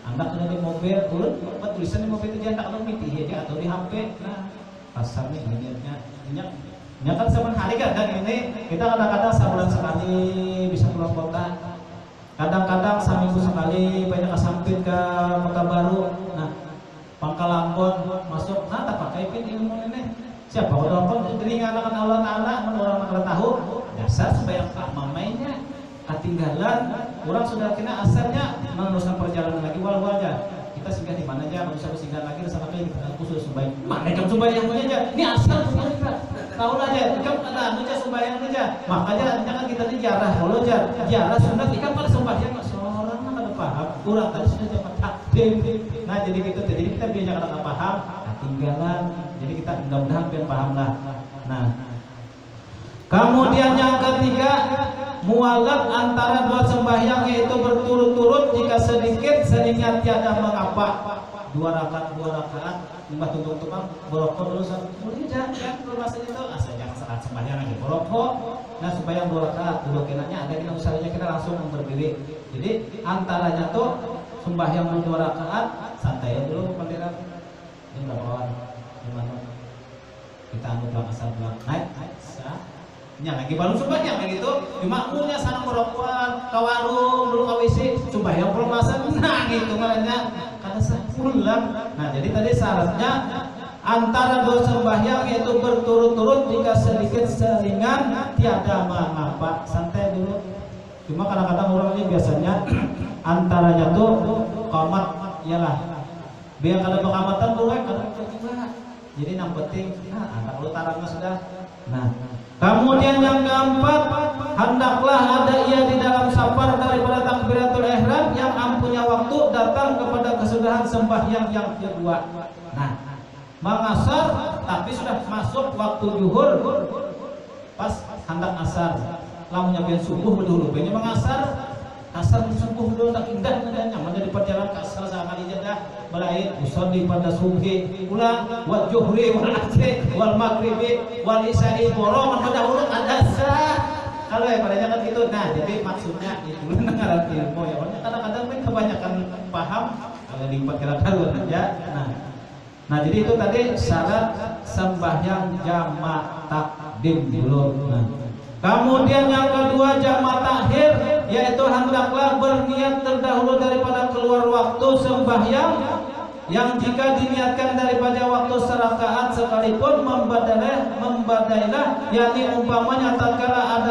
anda kena di mobil, urut tulisan di mobil itu jangan tak miti ya atau di HP. Nah, pasarnya ini kan zaman hari kan ini kita kadang-kadang sebulan sekali bisa keluar kota. Kadang-kadang seminggu sekali banyak kesampit ke Pekanbaru. Nah, Pangkal Ambon masuk, nah tak pakai pin ilmu ini. Siapa orang telinga anak Allah Taala, orang nak tahu dasar sembahyang Pak mamainya ketinggalan. Orang sudah kena asalnya meneruskan perjalanan lagi wal-walnya. Kita singgah di mana aja, nggak usah singgah lagi sama kali kita khusus sembahyang. Mana jam sembahyang aja? Ini asal kita tahu aja, jam ada aja sembahyang aja. Makanya jangan kita ini jarah, kalau jarah sunat ikan pada sembahyang seorang ada paham. Kurang tadi sudah dapat takdim. Nah jadi gitu, jadi kita biar jangan paham, ketinggalan. Jadi kita mudah-mudahan biar paham lah. Nah, kemudian yang ketiga, mualaf antara dua sembahyang yaitu berturut-turut jika sedikit seringnya tiada mengapa. 2 rakaat limbah tunggu tukang borokok dulu satu boleh jangan kalau masa itu asal jangan saat sembahyang aja borokok. Nah sembahyang 2 rakaat dulu kenanya ada kita usahanya kita langsung berdiri. Jadi antaranya tuh sembahyang 2 rakaat santai dulu pendera ini berapa orang gimana kita ambil belakang asal belakang naik sah. Nya lagi baru sembahyang kayak gitu, di makmumnya sana merokokan, ke warung dulu ke WC, sembahyang permasan, nah gitu makanya karena pulang. Nah jadi tadi syaratnya antara 2 sembahyang yaitu berturut-turut jika sedikit seringan tiada mengapa, santai dulu. Cuma kadang-kadang orang ini biasanya antaranya tuh qomat, iyalah biar kalau pengamatan boleh kalau juga. Jadi yang penting, anak lu tarangnya sudah. Nah. Kemudian yang keempat, hendaklah ada ia di dalam safar daripada takbiratul ihram yang ampunya waktu datang kepada kesudahan sembahyang yang kedua. Nah, mengasar tapi sudah masuk waktu zuhur pas hendak asar. Lamunnya biar subuh dulu, biar mengasar asar subuh dulu tak indah nadanya, menjadi perjalanan ke asar sangat indah. Belain usolli pada subuh ulang wa juhri wal asri wal maghribi wal isya'i boroman pada urut adasa. Kalau ya pada jangan gitu. Nah jadi maksudnya itu ngaran ilmu ya. Kadang-kadang kan kebanyakan paham kalau lipat kira-kira aja. Nah jadi itu tadi syarat sembahyang jamak takdim dulu. Nah kemudian yang kedua jamak takhir, yaitu hendaklah berniat terdahulu daripada keluar waktu sembahyang yang jika diniatkan daripada waktu serakaat sekalipun membadailah, yakni umpamanya tatkala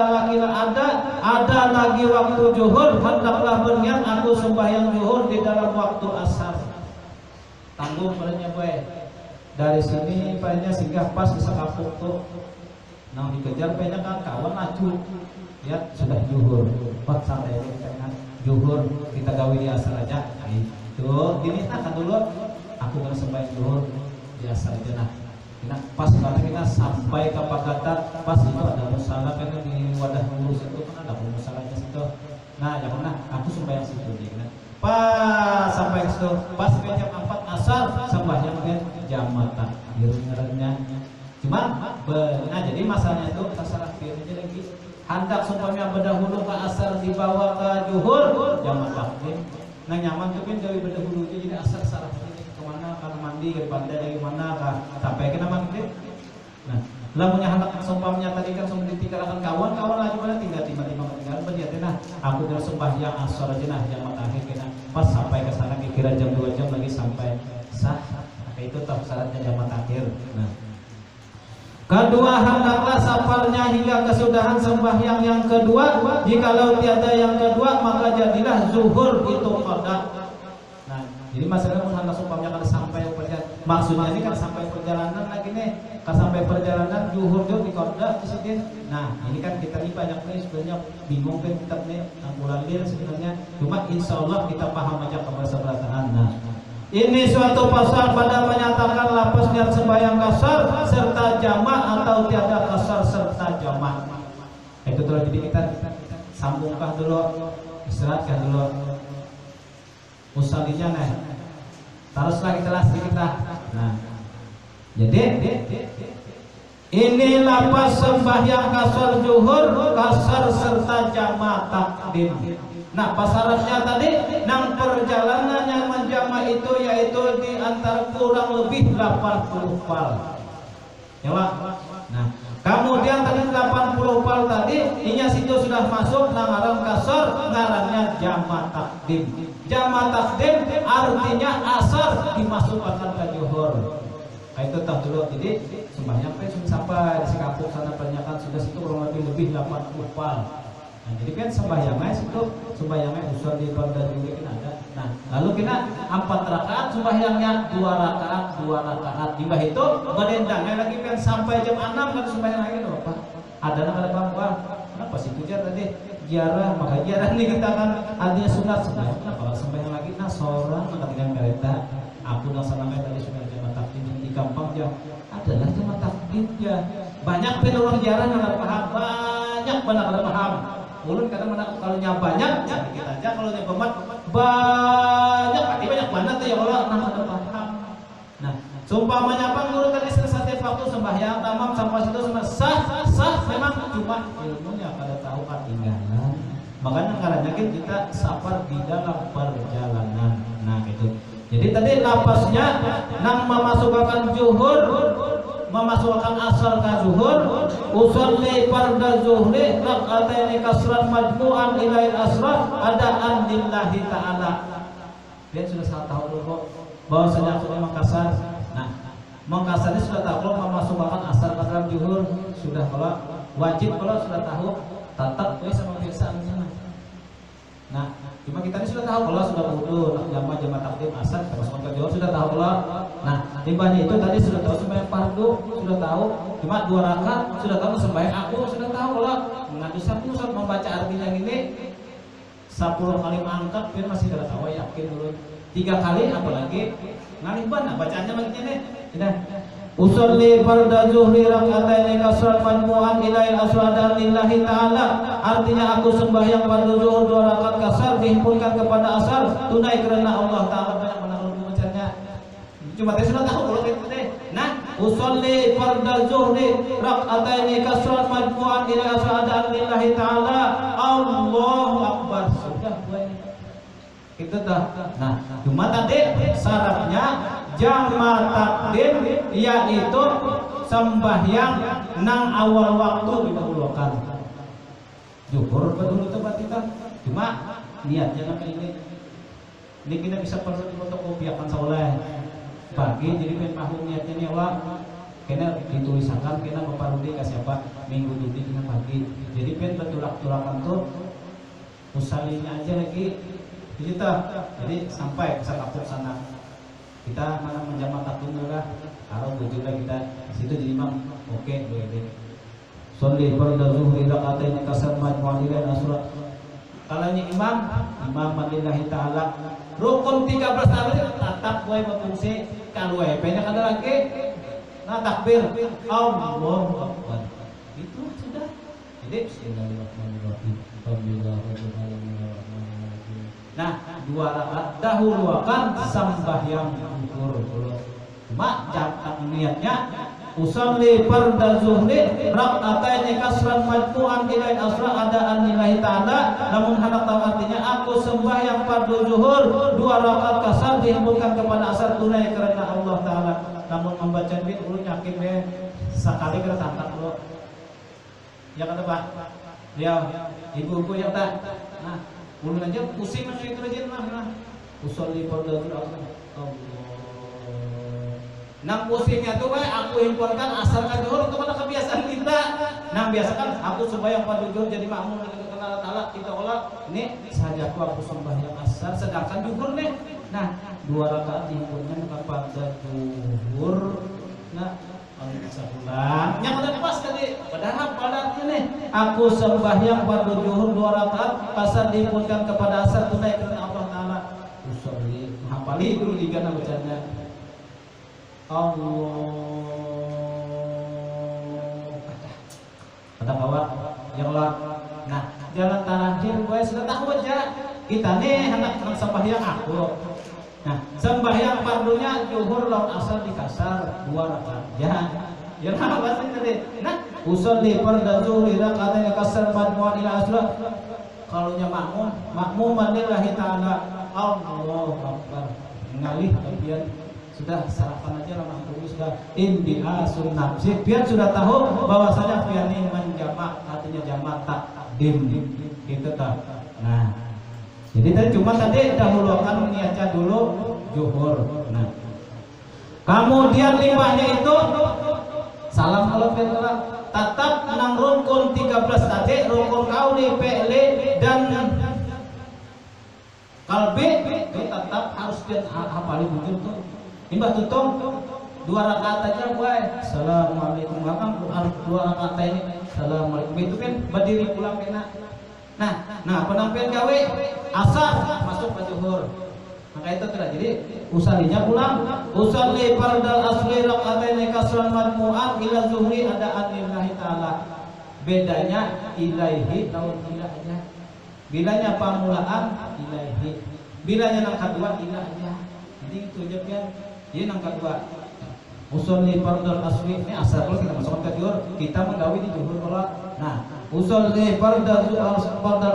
ada lagi waktu zuhur, hendaklah berniat aku sembahyang zuhur di dalam waktu asar. Tanggung padanya gue dari sini padanya singgah pas bisa kapuk tuh. Nah dikejar banyak kan kawan laju ya sudah zuhur pas santai kita ingat zuhur kita gawe di asar aja itu gini akan dulu aku kena sembahyang zuhur di asar aja. Nah pas kali kita sampai ke Pagatan pas itu ada musala kan di wadah lurus itu kan ada musalanya situ. Nah jangan aku sembahyang situ dia pas sampai ke situ pas jam 4 asar sembahyang jam mata ngarannya. Cuma nah jadi masalahnya itu terserah aja lagi. Hendak sumpahnya berdahulu ke asar dibawa ke zuhur jamak takdim. Nah nyaman tuh kan gawe berdahulu jadi asar sarah kemana karena mandi ke pantai dari mana sampai ke maghrib. Nah lamunnya hendak sumpahnya tadi kan sumpah ditinggalkan kawan-kawan lagi mana tinggal tiba-tiba tinggal berarti nah aku udah sembahyang asar aja nah jamak akhir kena pas sampai ke sana kira jam 2 jam lagi sampai sah. Nah, itu tak syaratnya jamak akhir. Nah kedua hendaklah safarnya hingga kesudahan sembahyang yang kedua. Jikalau tiada yang kedua maka jadilah zuhur itu qada. Nah, jadi masalah hendak sumpahnya kalau sampai perjalanan. Maksudnya ini kan sampai perjalanan lagi nih. Kan sampai perjalanan zuhur itu di qada di sini. Nah, ini kan kita ini banyak nih sebenarnya bingung kan kita nih angkulanir sebenarnya. Cuma insyaallah kita paham aja kebersebelahan. Nah, ini suatu pasal pada menyatakan lapas niat sembahyang kasar serta jamak atau tiada kasar serta jamak. Itu terus jadi kita sambungkah dulu, istirahatkah dulu. Usalinya nih, teruslah kita sedikit lah. Nah, jadi ini lapas sembahyang kasar zuhur, kasar serta jamak takdim. Nah, pasarannya tadi nang perjalanan yang menjama itu yaitu di antara kurang lebih 80 pal. Ya Pak. Nah, kemudian tadi 80 pal tadi inya situ sudah masuk nang ngaran kasar, ngarannya jama takdim. Jama takdim artinya asar dimasukkan ke zuhur. Nah, itu tak dulu. Jadi sembahyang sampai di Singapura sana pernyatakan sudah situ kurang lebih 80 pal. Nah, jadi kan sembahyangnya usul di pada juga kan ada. Nah, lalu kita 4 rakaat sembahyangnya 2 rakaat. Di bawah itu badendangnya lagi kan sampai jam 6 kan sembahyang lagi loh, Pak. Ada bang, wah, kenapa sih tujar tadi? Ziarah, maka ziarah nih kita kan artinya sunat sembahyang. Kenapa sembahyang lagi? Nah, seorang mengatakan kereta. Aku laksanakan tadi sudah jamaah takdim di kampung jauh. Adalah jamaah takdim ya. Banyak orang ziarah yang nggak paham, banyak nggak paham. Ulun kadang kalau banyak sedikit aja, kalau nyabamat banyak, berarti banyak banget ya Allah ada paham. Nah, seumpamanya apa guru tadi selesai waktu sembahyang tamam sampai situ sah memang cuma ilmunya pada tahu ketinggalan. Makanya karena kita sabar di dalam perjalanan. Nah, gitu. Jadi tadi lapasnya nang memasukkan zuhur, memasukkan asar ke zuhur, usolli farda zuhri rak'ataini kasran majmu'an ilail asrar adaan lillahi ta'ala. Dia sudah sangat tahu dulu bahwasanya aku memang kasar. Nah, mengkasarnya sudah tahu kalau memasukkan asar ke dalam zuhur sudah, kalau wajib kalau sudah tahu tatap sama biasaannya. Nah, cuma kita ini sudah tahu kalau sudah wudu, jamaah takdim asar termasuk ke zuhur sudah tahu kalau. Nah, timbanya itu tadi sudah tahu sembahyang fardu sudah tahu, cuma 2 rakaat sudah tahu sembahyang aku sudah tahu kalau mengadu satu saat membaca artinya ini 10 kali mangkat biar masih tidak tahu yakin dulu 3 kali apalagi ngaliban. Nah, bacaannya begini nih. Usolli farda zuhri rak'ataini kasran majmu'an ilail aswadan lillahi ta'ala. Artinya aku sembahyang fardu zuhur 2 rakaat kasar dihimpunkan kepada asar tunai karena Allah Ta'ala. Banyak menanggung bacanya. Cuma saya sudah tahu kalau gitu deh. Nah, usolli farda zuhri rak'ataini kasran majmu'an ilail aswadan lillahi ta'ala. Allahu akbar. Sudah buat itu dah. Nah, cuma tadi syaratnya jamaah takdim yaitu sembahyang nang awal waktu didahulukan. Zuhur dulu tempat kita. Cuma niatnya nak ini kita bisa perlu difotokopiakan sauleh pagi. Jadi memang niatnya nih Allah kena ditulisakan kena memparudi ke siapa minggu ini kena pagi. Jadi betul-betulakan tuh usalinya aja lagi kita. Jadi sampai ke sana kita mana menjama takdim lah, kalau wujudnya kita situ jadi imam, oke boleh. Sholli farda zuhri rak'ataini kasar majmu'an ilail asrar. Kalau ini imam lillahi ta'ala. Rukun 13 hari tetap gue berfungsi. Kalau nya ada lagi, nah takbir Allahu akbar. Itu sudah. Jadi bismillahirrahmanirrahim. Nah, 2 rakaat dahulukan sembahyang zuhur dulu. Cuma jangan niatnya usolli farda zuhri rak'ataini kasran majmu'an ilail asra adaan lillahi ta'ala. Namun hendak tahu artinya aku sembahyang fardu zuhur 2 rakaat kasar dihimpunkan kepada asar tunai karena Allah Ta'ala. Namun membaca bid ulu yakin deh sekali kena tangkap dulu. Ya kata Pak. Ya, ibu-ibu yang tak. Nah, ulun aja pusing macam itu aja nah. Usolli farda zuhri Allah. Nah pusingnya tuh aku himpunkan asar ke zuhur untuk ada kebiasaan kita. Nah biasakan aku sembahyang fardu zuhur jadi makmum dengan Allah Ta'ala. Kita olah ini saja aku sembahyang asar sedangkan zuhur nih. Nah 2 rakaat dihimpunkan kepada zuhur. Nah sebulan yang udah pas tadi padahal padatnya nih aku sembahyang fardu zuhur 2 rakaat asar dihimpunkan kepada asar tunai karena Allah Ta'ala. Usolli hafali dulu digana bacanya Allah. Ada kawan yang lah. Nah jalan terakhir gue sudah tahu aja kita nih hendak sembahyang aku. Nah sembahyang fardunya zuhur lawan asar di kasar 2 rakaat ya nah bahasa tadi. Nah usolli farda zuhri rak'ataini kasar majmu'an ila asra kalau nya makmum lillahi ta'ala, Allahu Akbar, ngalih pian sudah sarapan aja lah makmum sudah imbiasun nafsi, pian sudah tahu bahwasanya pian ini menjamak, artinya jamak takdim gitu tak. Nah, jadi tadi dahulukan niatnya dulu zuhur. Nah, kemudian limbahnya itu salam kalau pian tetap nang rukun 13 tadi, rukun kauli, fi'li dan kalbi itu tetap harus dia hafalin wujud tuh. Imbah tutup 2 rakaat aja gue. Assalamualaikum, bahkan 2 rakaat ini assalamualaikum itu kan berdiri pulang kena. Nah penampilan gawe asar masuk ke zuhur. Maka itu tidak jadi usalinya pulang. Usalli fardal asli rakaatain kasran majmu'an ila zuhri adaan lillahi ta'ala. Bedanya ilaihi lawan ilahnya. Bilanya pamulaan ilaihi. Bilanya nang kedua ilahnya. Jadi itu aja kan. Ini nang kedua. Usalli fardal asli ini asar kalau kita masukkan ke zuhur, kita menggawi di zuhur kalau. Nah, usolli fardal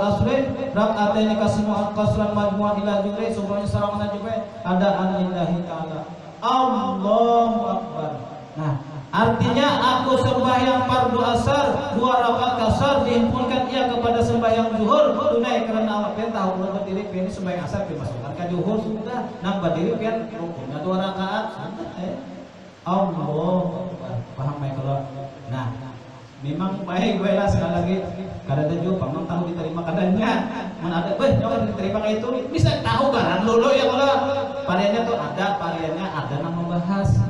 asri rakaatain kasran majmu'an ila zuhri, semuanya sarangan juga ada anillahi ta'ala. Allahu Akbar. Nah, artinya aku sembahyang fardu asar 2 rakaat kasar dihimpunkan ia kepada sembahyang zuhur tunai karena Allah pian tahu kalau berdiri pian ini sembahyang asar dimasukkan ke zuhur sudah nambah diri pian rukunnya 2 rakaat sudah. Allahu Akbar. Paham ya kalau. Nah, memang baik gue lah sekali lagi kadang juga pamang tahu diterima kadangnya mana ada jangan diterima kayak itu bisa tahu kan dulu ya kalau variannya tuh ada variannya ada yang membahas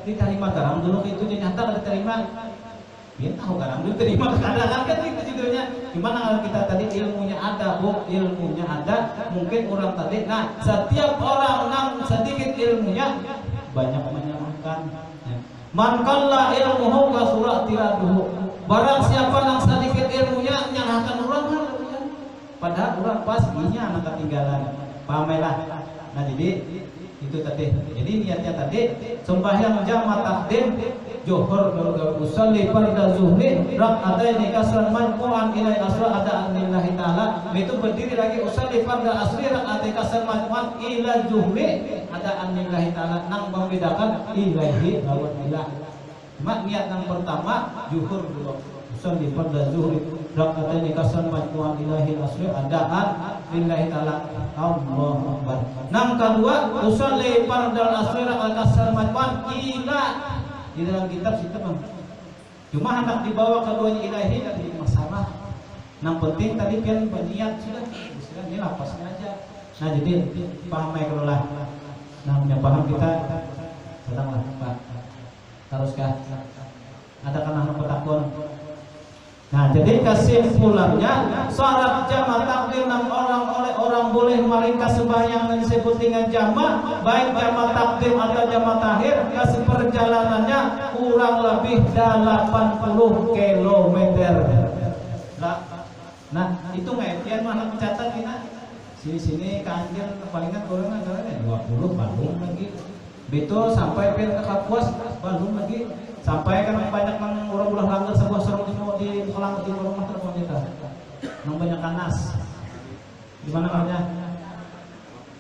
diterima garam dulu itu nyata ada diterima dia tahu garam dulu diterima kadang kan itu judulnya gimana kalau kita tadi ilmunya ada ilmunya ada mungkin orang tadi nah setiap orang yang sedikit ilmunya banyak menyamakan. Man qalla ilmuhu ka surat tiraduhu. Barang siapa yang sedikit ilmunya nyalahkan orang kan. Padahal orang pas inya anak ketinggalan. Pamelah. Nah jadi itu tadi. Jadi niatnya tadi sembahyang jamaah takdim zuhur kalau usolli fardhu zuhri rakaatain kasran majmu'an ila asra ada anillahi ta'ala. Itu berdiri lagi usolli fardhu asri rakaatain kasran majmu'an ila zuhri ada anillahi ta'ala. Nang membedakan ilahi lawan ilah. Cuma niat yang pertama zuhur dulu. Usolli fardhu zuhri rakaatain kasran majmu'an ilahi asri ada anillahi ta'ala. Allahu Akbar. Nang kedua usolli fardhu asri rakaatain kasran majmu'an ila di dalam kitab situ bang. Cuma hendak dibawa keduanya ilahi dan jadi masalah. Yang penting tadi pian berniat sudah ini lapasnya aja. Nah jadi paham ya kalau lah. Namanya paham kita sedanglah Pak. Teruskah? Ada kan anak petakun. Nah jadi kesimpulannya syarat jamaah takdim yang orang boleh meringkas sembahyang yang disebut dengan jamaah baik jamaah takdim atau jamaah takhir kasih perjalanannya kurang lebih 80 km. Nah itu ngetian mana mencatat kita sini keanjir palingan orang acaranya 20 Bandung lagi betul sampai ke Kapuas Bandung lagi sampai kan banyak orang ulah langgar sebuah serong di Kelang di rumah telepon kita yang banyak kanas di mana namanya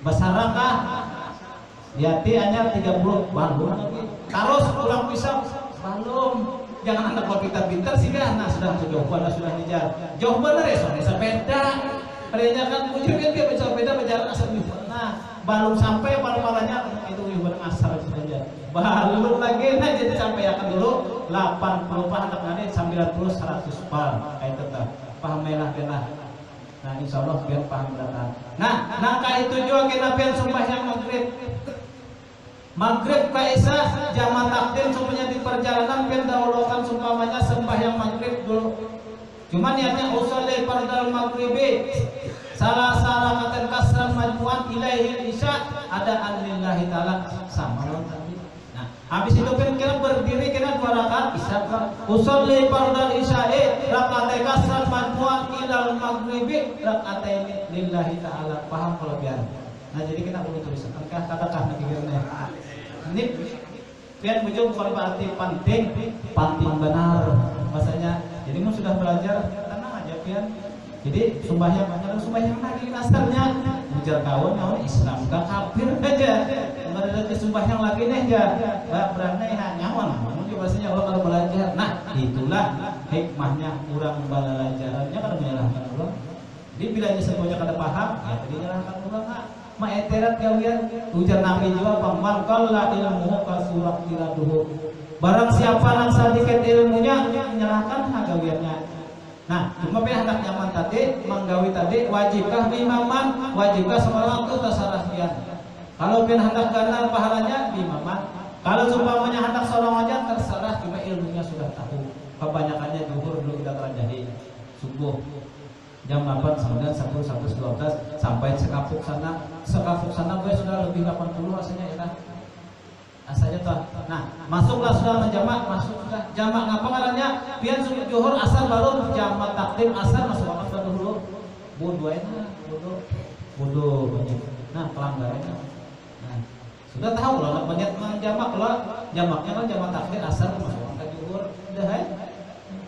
Basarang Yati anyar 30 Bandung lagi terus pulang pisau Bandung jangan anda kalau kita pintar sih kan nah sudah jauh banget sudah ngejar jauh bener ya soalnya sepeda padanya kan ujungnya dia bisa sepeda berjalan asal nah belum sampai malam-malamnya itu ibarat asar saja belum lagi nah jadi sampai akan dulu 80 pak anak nanti 90 100 par kayak tetap paham melah kena. Nah insya Allah biar paham datang. Nah nangka itu juga kita biar sembahyang maghrib kaisa jamaah takdim semuanya di perjalanan biar dahulukan sumpamanya sembahyang maghrib dulu. Cuma niatnya usolli fardal maghribi salah rakaat kasran majmu'an ilaihi isya ada anillahi ta'ala sama tadi. Nah, habis itu kan kita berdiri kena 2 rakaat isya kan. Usolli fardal isya'i rakaat kasran majmu'an ilal maghribi rakaatain lillahi ta'ala. Paham kalau biar. Nah, jadi kita boleh tulisan kata-kata pikirnya. Ini biar bujung kalau berarti penting benar bahasanya. Jadi mau sudah belajar tenang aja pian Jadi sembahyang lagi asarnya ujar kawan Islam gak kafir aja. Enggak ada sembahyang lagi nih aja. Enggak berani nyaman. Namun bahasanya Allah kalau belajar. Nah, itulah hikmahnya kurang belajarannya kada menyalahkan Allah. Jadi bila semuanya kada paham, ya tadi nyalahkan Allah enggak. Maeterat gawian ujar Nabi juga paman qalla ilmuhu kasurak tiraduhu. Barang siapa yang sedikit ilmunya menyalahkan gawiannya. Nah, cuma hendak nyaman tadi, menggawi tadi, wajibkah imaman, wajibkah semua waktu terserah dia. Kalau hendak ganda pahalanya imaman, kalau seumpamanya hendak seorang aja terserah, cuma ilmunya sudah tahu. Kebanyakannya zuhur dulu kita terjadi subuh jam 8, 9, 10, 11, 12 sampai sekapuk sana gue sudah lebih 80 rasanya ya kan. Asalnya toh. Nah, masuklah sudah menjamak, masuk sudah jamak ngapa karena biar subuh zuhur asar baru jamak takdim asar masuk waktu dulu. Bodoh enak, bodoh. Nah, pelanggarannya. Nah, sudah tahu kalau banyak menjamak kalau jamaknya kan jamak takdim asar masuk waktu zuhur. Udah hai.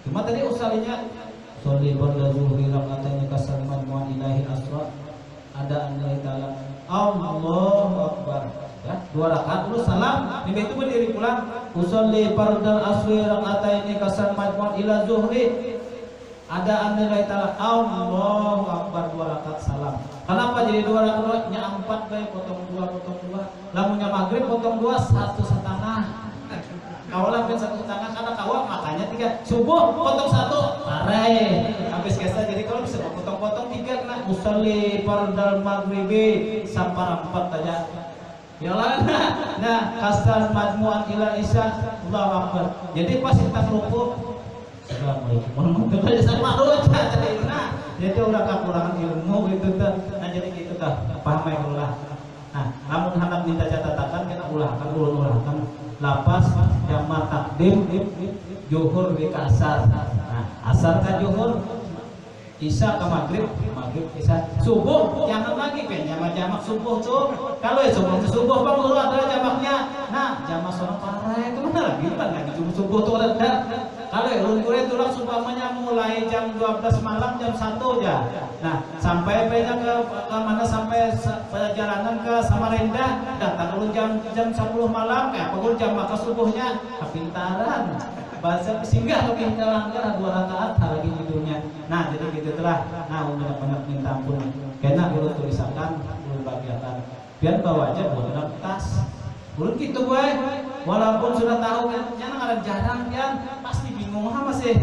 Cuma tadi usalinya sholli ba'da zuhri raka'ataini kasalman wa ilahi asra. Ada anda ta'ala Allahu Akbar. Ya, 2 rakaat dulu salam, habis itu berdiri pulang. Usolli fardal asri raka'ataini kasal majmu'an ila zuhri. Ada anda ta'ala Allahu Akbar 2 rakaat salam. Kenapa jadi 2 rakaat? Nya 4 bae potong 2. Lamunnya maghrib potong 2 1,5. Kawalah pun 1,5 karena kawal makanya 3. Subuh potong 1 parai. Habis kesa jadi kalau bisa potong-potong 3 nah usolli fardal maghribi sampai 4 aja. Ya lah, nah kasal majmu'an ila isya Allahu Akbar. Jadi pas kita rukuk Assalamualaikum warahmatullahi wabarakatuh. Nah, jadi udah kekurangan ilmu gitu tuh. Nah, jadi gitu tuh. Paham ya ulah. Nah, namun hendak minta catatan kita ulahkan lapas jamak takdim zuhur di kasar. Nah, asar ka zuhur, isya ke maghrib isya, subuh jangan lagi jamak subuh tuh. Kalau ya subuh bang dulu ada jamaknya. Nah, jamak sono parai itu mana lagi kan lagi subuh tuh ada. Kalau ya lunture tulang sumpamanya mulai jam 12 malam jam 1 aja. Nah, sampai banyak ke mana sampai perjalanan ke Samarinda datang ulun jam 10 malam kayak pokoknya jam makan subuhnya kepintaran. Bahasa singgah lebih langgar 2 rakaat lagi hidupnya. Nah, jadi gitu telah. Nah, banyak minta ampun. Karena ulun tulisakan, ulun bagiakan. Biar bawa aja buat dalam tas. Ulun gitu gue. Walaupun sudah tahu kan, jangan ada jarang kan, pasti bingung masih.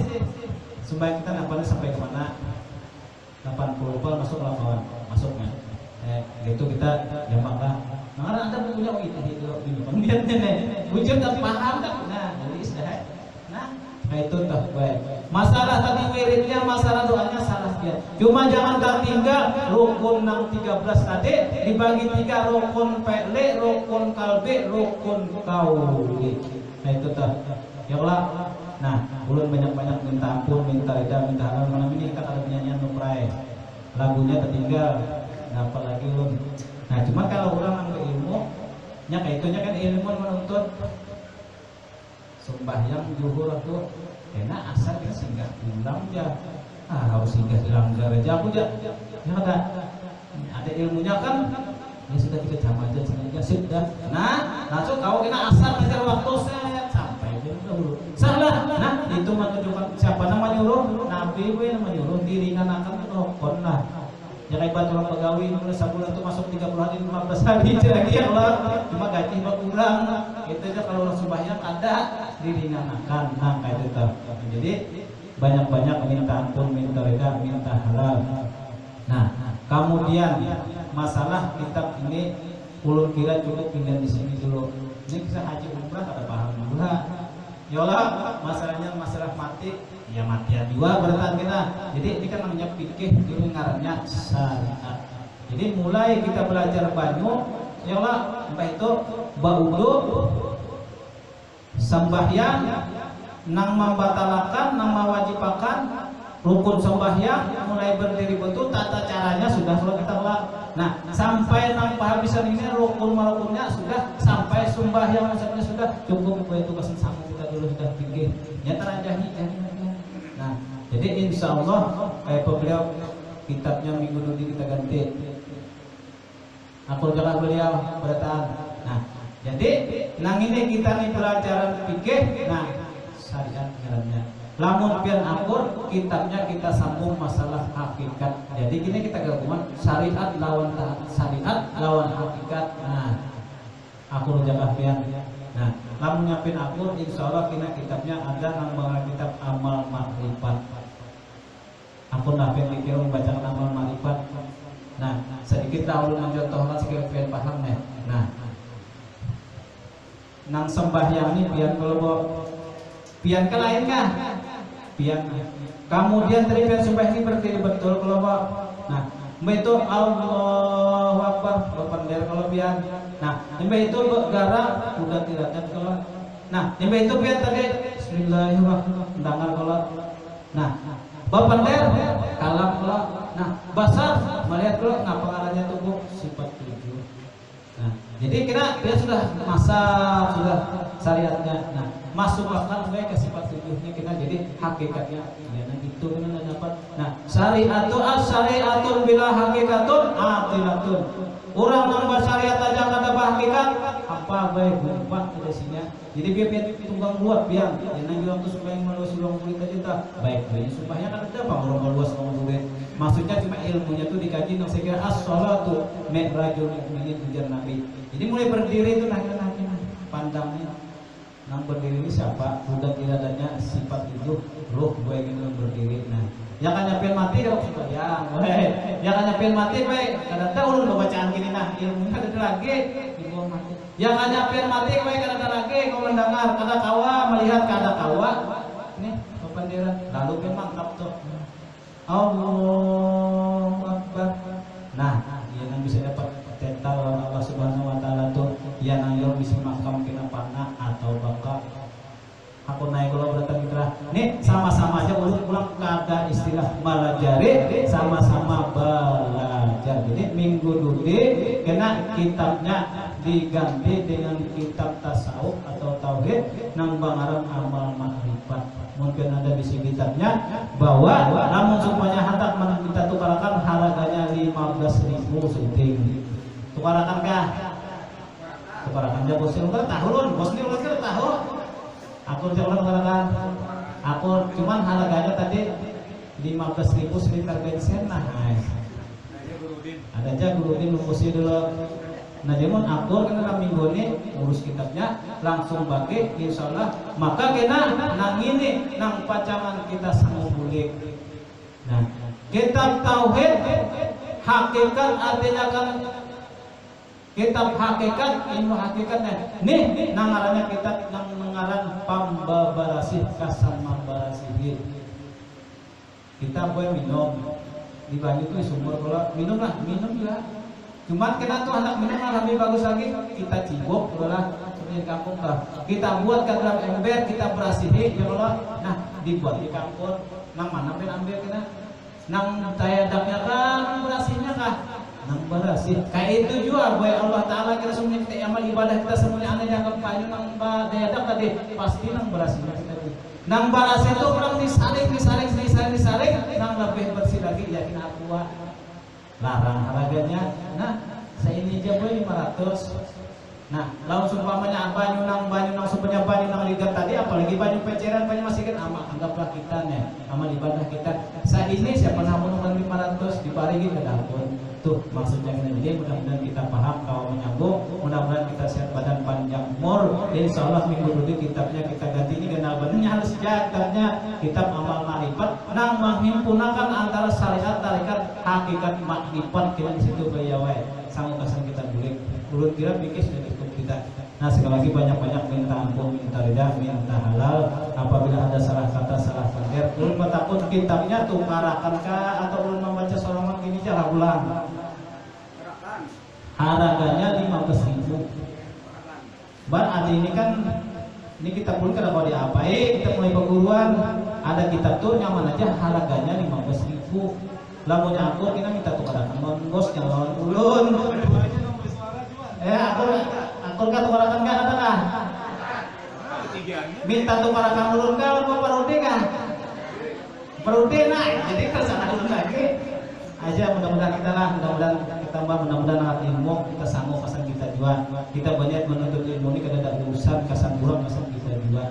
Supaya kita nampaknya sampai kemana? 80 masuk lapangan, masuknya. Gitu kita jamak lah. Nah, ada punya itu di depan lihatnya nih. Wujud tak paham tak? Nah, jadi sudah. Nah itu tak baik. Masalah tadi wiridnya, masalah doanya salah dia. Cuma jangan tertinggal rukun 13 tadi dibagi 3 rukun fi'li, rukun qalbi, rukun qauli. Nah itu tak. Ya Allah. Nah, ulun banyak-banyak minta ampun, minta reda, minta halal. Malam ini kan ada penyanyian nuprai. Lagunya tertinggal. Nah, apalagi ulun. Nah, cuma kalau orang ambil ilmu, nya kayak itunya kan ilmu menuntut sembahyang zuhur itu enak asal kita singgah pulang aja. Harus singgah di langgar aja aku aja. Ya ada ilmunya kan. Ya sudah 3 jam aja sengaja sudah. Nah, langsung kau kena asal ngejar waktu saya sampai dulu. Salah. Nah, itu menunjukkan siapa nama nyuruh? Nabi we nama nyuruh diringan akan rokon lah. Ya kayak orang pegawai mulai sebulan itu masuk 30 hari 15 hari lagi ya Allah. Cuma gaji berkurang. Itu aja kalau orang sembahyang ada diringankan. Nah, kayak itu. Jadi banyak-banyak minta ampun, minta reda, minta halal. Nah, kemudian masalah kitab ini ulun kira cukup tinggal di sini dulu. Ini kisah haji umrah kada paham juga. Ya Allah, masalahnya masalah mati, ya matian juga bertahan kita. Jadi ini kan namanya fikih, ini ngarannya syariat. Jadi mulai kita belajar banyu, ya Allah, entah itu baudu, sembahyang, nang membatalkan, nang mewajibakan, rukun sembahyang, mulai berdiri betul, tata caranya sudah kita ulang. Nah, sampai nang penghabisan ini rukun-rukunnya sudah, sampai sembahyang maksudnya sudah cukup buat tugas sama kita dulu sudah tinggi. Nyata rajahi. Nah, jadi insya Allah beliau kitabnya minggu ini kita ganti. Aku jalan beliau berataan. Nah, jadi nang ini kita nih pelajaran fikih. Nah, syariat ngarannya. Lamun pian akur kitabnya kita sambung masalah hakikat. Jadi gini kita gabungan syariat lawan syariat lawan hakikat. Nah, akur jaga pian. Nah, lamun nyapin akur insyaallah kina kitabnya ada nang bangga kitab amal makrifat. Akur napin mikir membacakan amal makrifat. Nah, sedikit tahu mencontohkan sekali pian paham ya. Nah, nang sembahyang ini pian kalau pian ke lain kah? Pian. Kemudian dari pian sembahyang ini berdiri betul kalau nah, itu Allahu Akbar berpendar kalau pian. Nah, itu bergerak udah tidak kalau. Nah, itu pian tadi Bismillahirrahmanirrahim dengar kalau. Nah, berpendar kalam kalau. Nah, basar melihat kalau ngapa arahnya tubuh sifat 7. Nah, jadi kira dia sudah masa sudah syariatnya. Nah, masuk akal baik ke sifat 7-nya kita jadi hakikatnya. Ya, nah itu kita dapat. Nah, syariatun bila hakikatun atilatun. Orang nambah syariat aja kata hakikat apa baik lupa dedesinya. Jadi biar tunggang buat biang. Jangan bilang tuh supaya meluas ulang kulit aja baik baik supaya kan ada bang orang meluas ulang kulit. Maksudnya cuma ilmunya tuh dikaji nang saya kira as-shalatu mi'rajul mu'minin ujar Nabi. Jadi mulai berdiri itu nanya pandangnya. Nang berdiri ini siapa? Bukan iradanya sifat itu ruh gue ingin berdiri. Nah, yang kan nyapin mati kalau sembahyang, yang kan nyapin mati baik. Kadang-kadang ulun bacaan gini nah ilmunya ada lagi ilmu mati. Yang kan nyapin mati baik kadang-kadang lagi kau mendengar kata kawa melihat kata kawa. Nih pendiran lalu kan mantap tuh. Allahu Akbar. Nah, yang bisa dapat tetal Allah Subhanahu wa taala tuh yang ayo bisa makam kena panah atau baka. Aku naik kalau berarti mitra. Nih sama-sama aja ulang kata istilah balajari sama-sama belajar. Jadi minggu dulu kena kitabnya diganti dengan kitab tasawuf atau tauhid nang bangaran amal makrifat. Mungkin ada di sini kitabnya bahwa namun semuanya hantar kita tukarakan harganya 15.000 sunting. Tukarakan kah? Tukarakan aja bosnya udah tahun, bosnya udah tahun. Aku jangan tukarakan. Aku cuman harganya tadi 15.000 seliter bensin nah. Ada aja gurudin lukusi dulu. Nah jaman akur kena minggu ini urus kitabnya langsung bagi insyaallah maka kena nang ini nang pacangan kita semua bulik. Nah kitab tauhid hakikat artinya kan kitab hakikat ilmu hakikatnya nih nang ngarannya kitab nang ngaran pambabarasih kasam mambarasih. Kita boleh minum di banyu itu sumur kalau minum lah minum juga. Cuman kita tuh anak minum lebih bagus lagi kita cibok lah di kampung lah kita buat ke dalam ember kita berasihi ya Allah. Nah dibuat di kampung nang mana pun ambil kita nang tayadaknya kan berasihnya kah nang berasih kayak itu juga boy Allah Taala kita semuanya kita amal ibadah kita semuanya aneh dianggap kayu nang tayadak tadi pasti nang berasihnya kita nang berasih itu orang disaring nang lebih bersih lagi yakin aku larang harganya. Nah, saya ini aja boleh 500. Nah, lalu seumpamanya banyu nang supaya banyu nang ligat tadi apalagi banyu peceran banyu masih kan anggaplah kita nih amal ibadah kita. Saya ini siapa namun 500 diparingi ke dapur. Tuh maksudnya kita jadi mudah-mudahan kita paham kalau menyambung, mudah-mudahan kita sehat badan panjang umur. Insyaallah minggu dulu kitabnya kita ganti ini kenal benernya harus jaganya kitab amal makrifat nang menghimpunakan antara syariat tarikat hakikat makrifat kita di situ bayawai sang kesan kita bulik. Ulun kira pikir sudah cukup kita. Nah sekali lagi banyak-banyak minta ampun, minta ridha, minta halal. Apabila ada salah kata, salah fakir, ulun takut kitabnya tukarakan kah atau ulun membaca sorangan gini aja ulang. Harganya 15.000. Berarti ini kan ini kita pun kada mau diapain, kita mulai perguruan ada kitab tuh nyaman aja harganya 15.000. Lamun aku kita minta tukarakan bos jangan ulun. Aku kan tukarakan kan ada kah? Minta tukarakan ulun kan apa perudi kan? Perudi naik, jadi kesana ulun lagi. aja mudah-mudahan kita lah, mudah-mudahan kita mudah-mudahan hati ilmu kita sanggup pasang kita juga. Kita banyak menuntut ilmu ini kada ada urusan kasan kurang pasang kita juga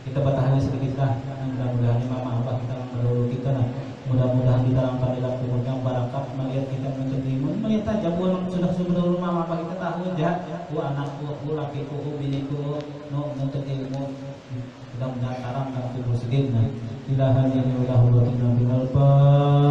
kita batahannya sedikit lah. Mudah-mudahan mama abah kita mendahulu kita lah. Mudah-mudahan kita langkah dalam kemudian barakat melihat kita menuntut ilmu, melihat aja bukan sudah dahulu mama abah kita tahu aja, anakku, lakiku, biniku, menuntut ilmu. Mudah-mudahan karang dan kubur sedih. Nah, ilaha illallah wa inna ilaihi raji'un.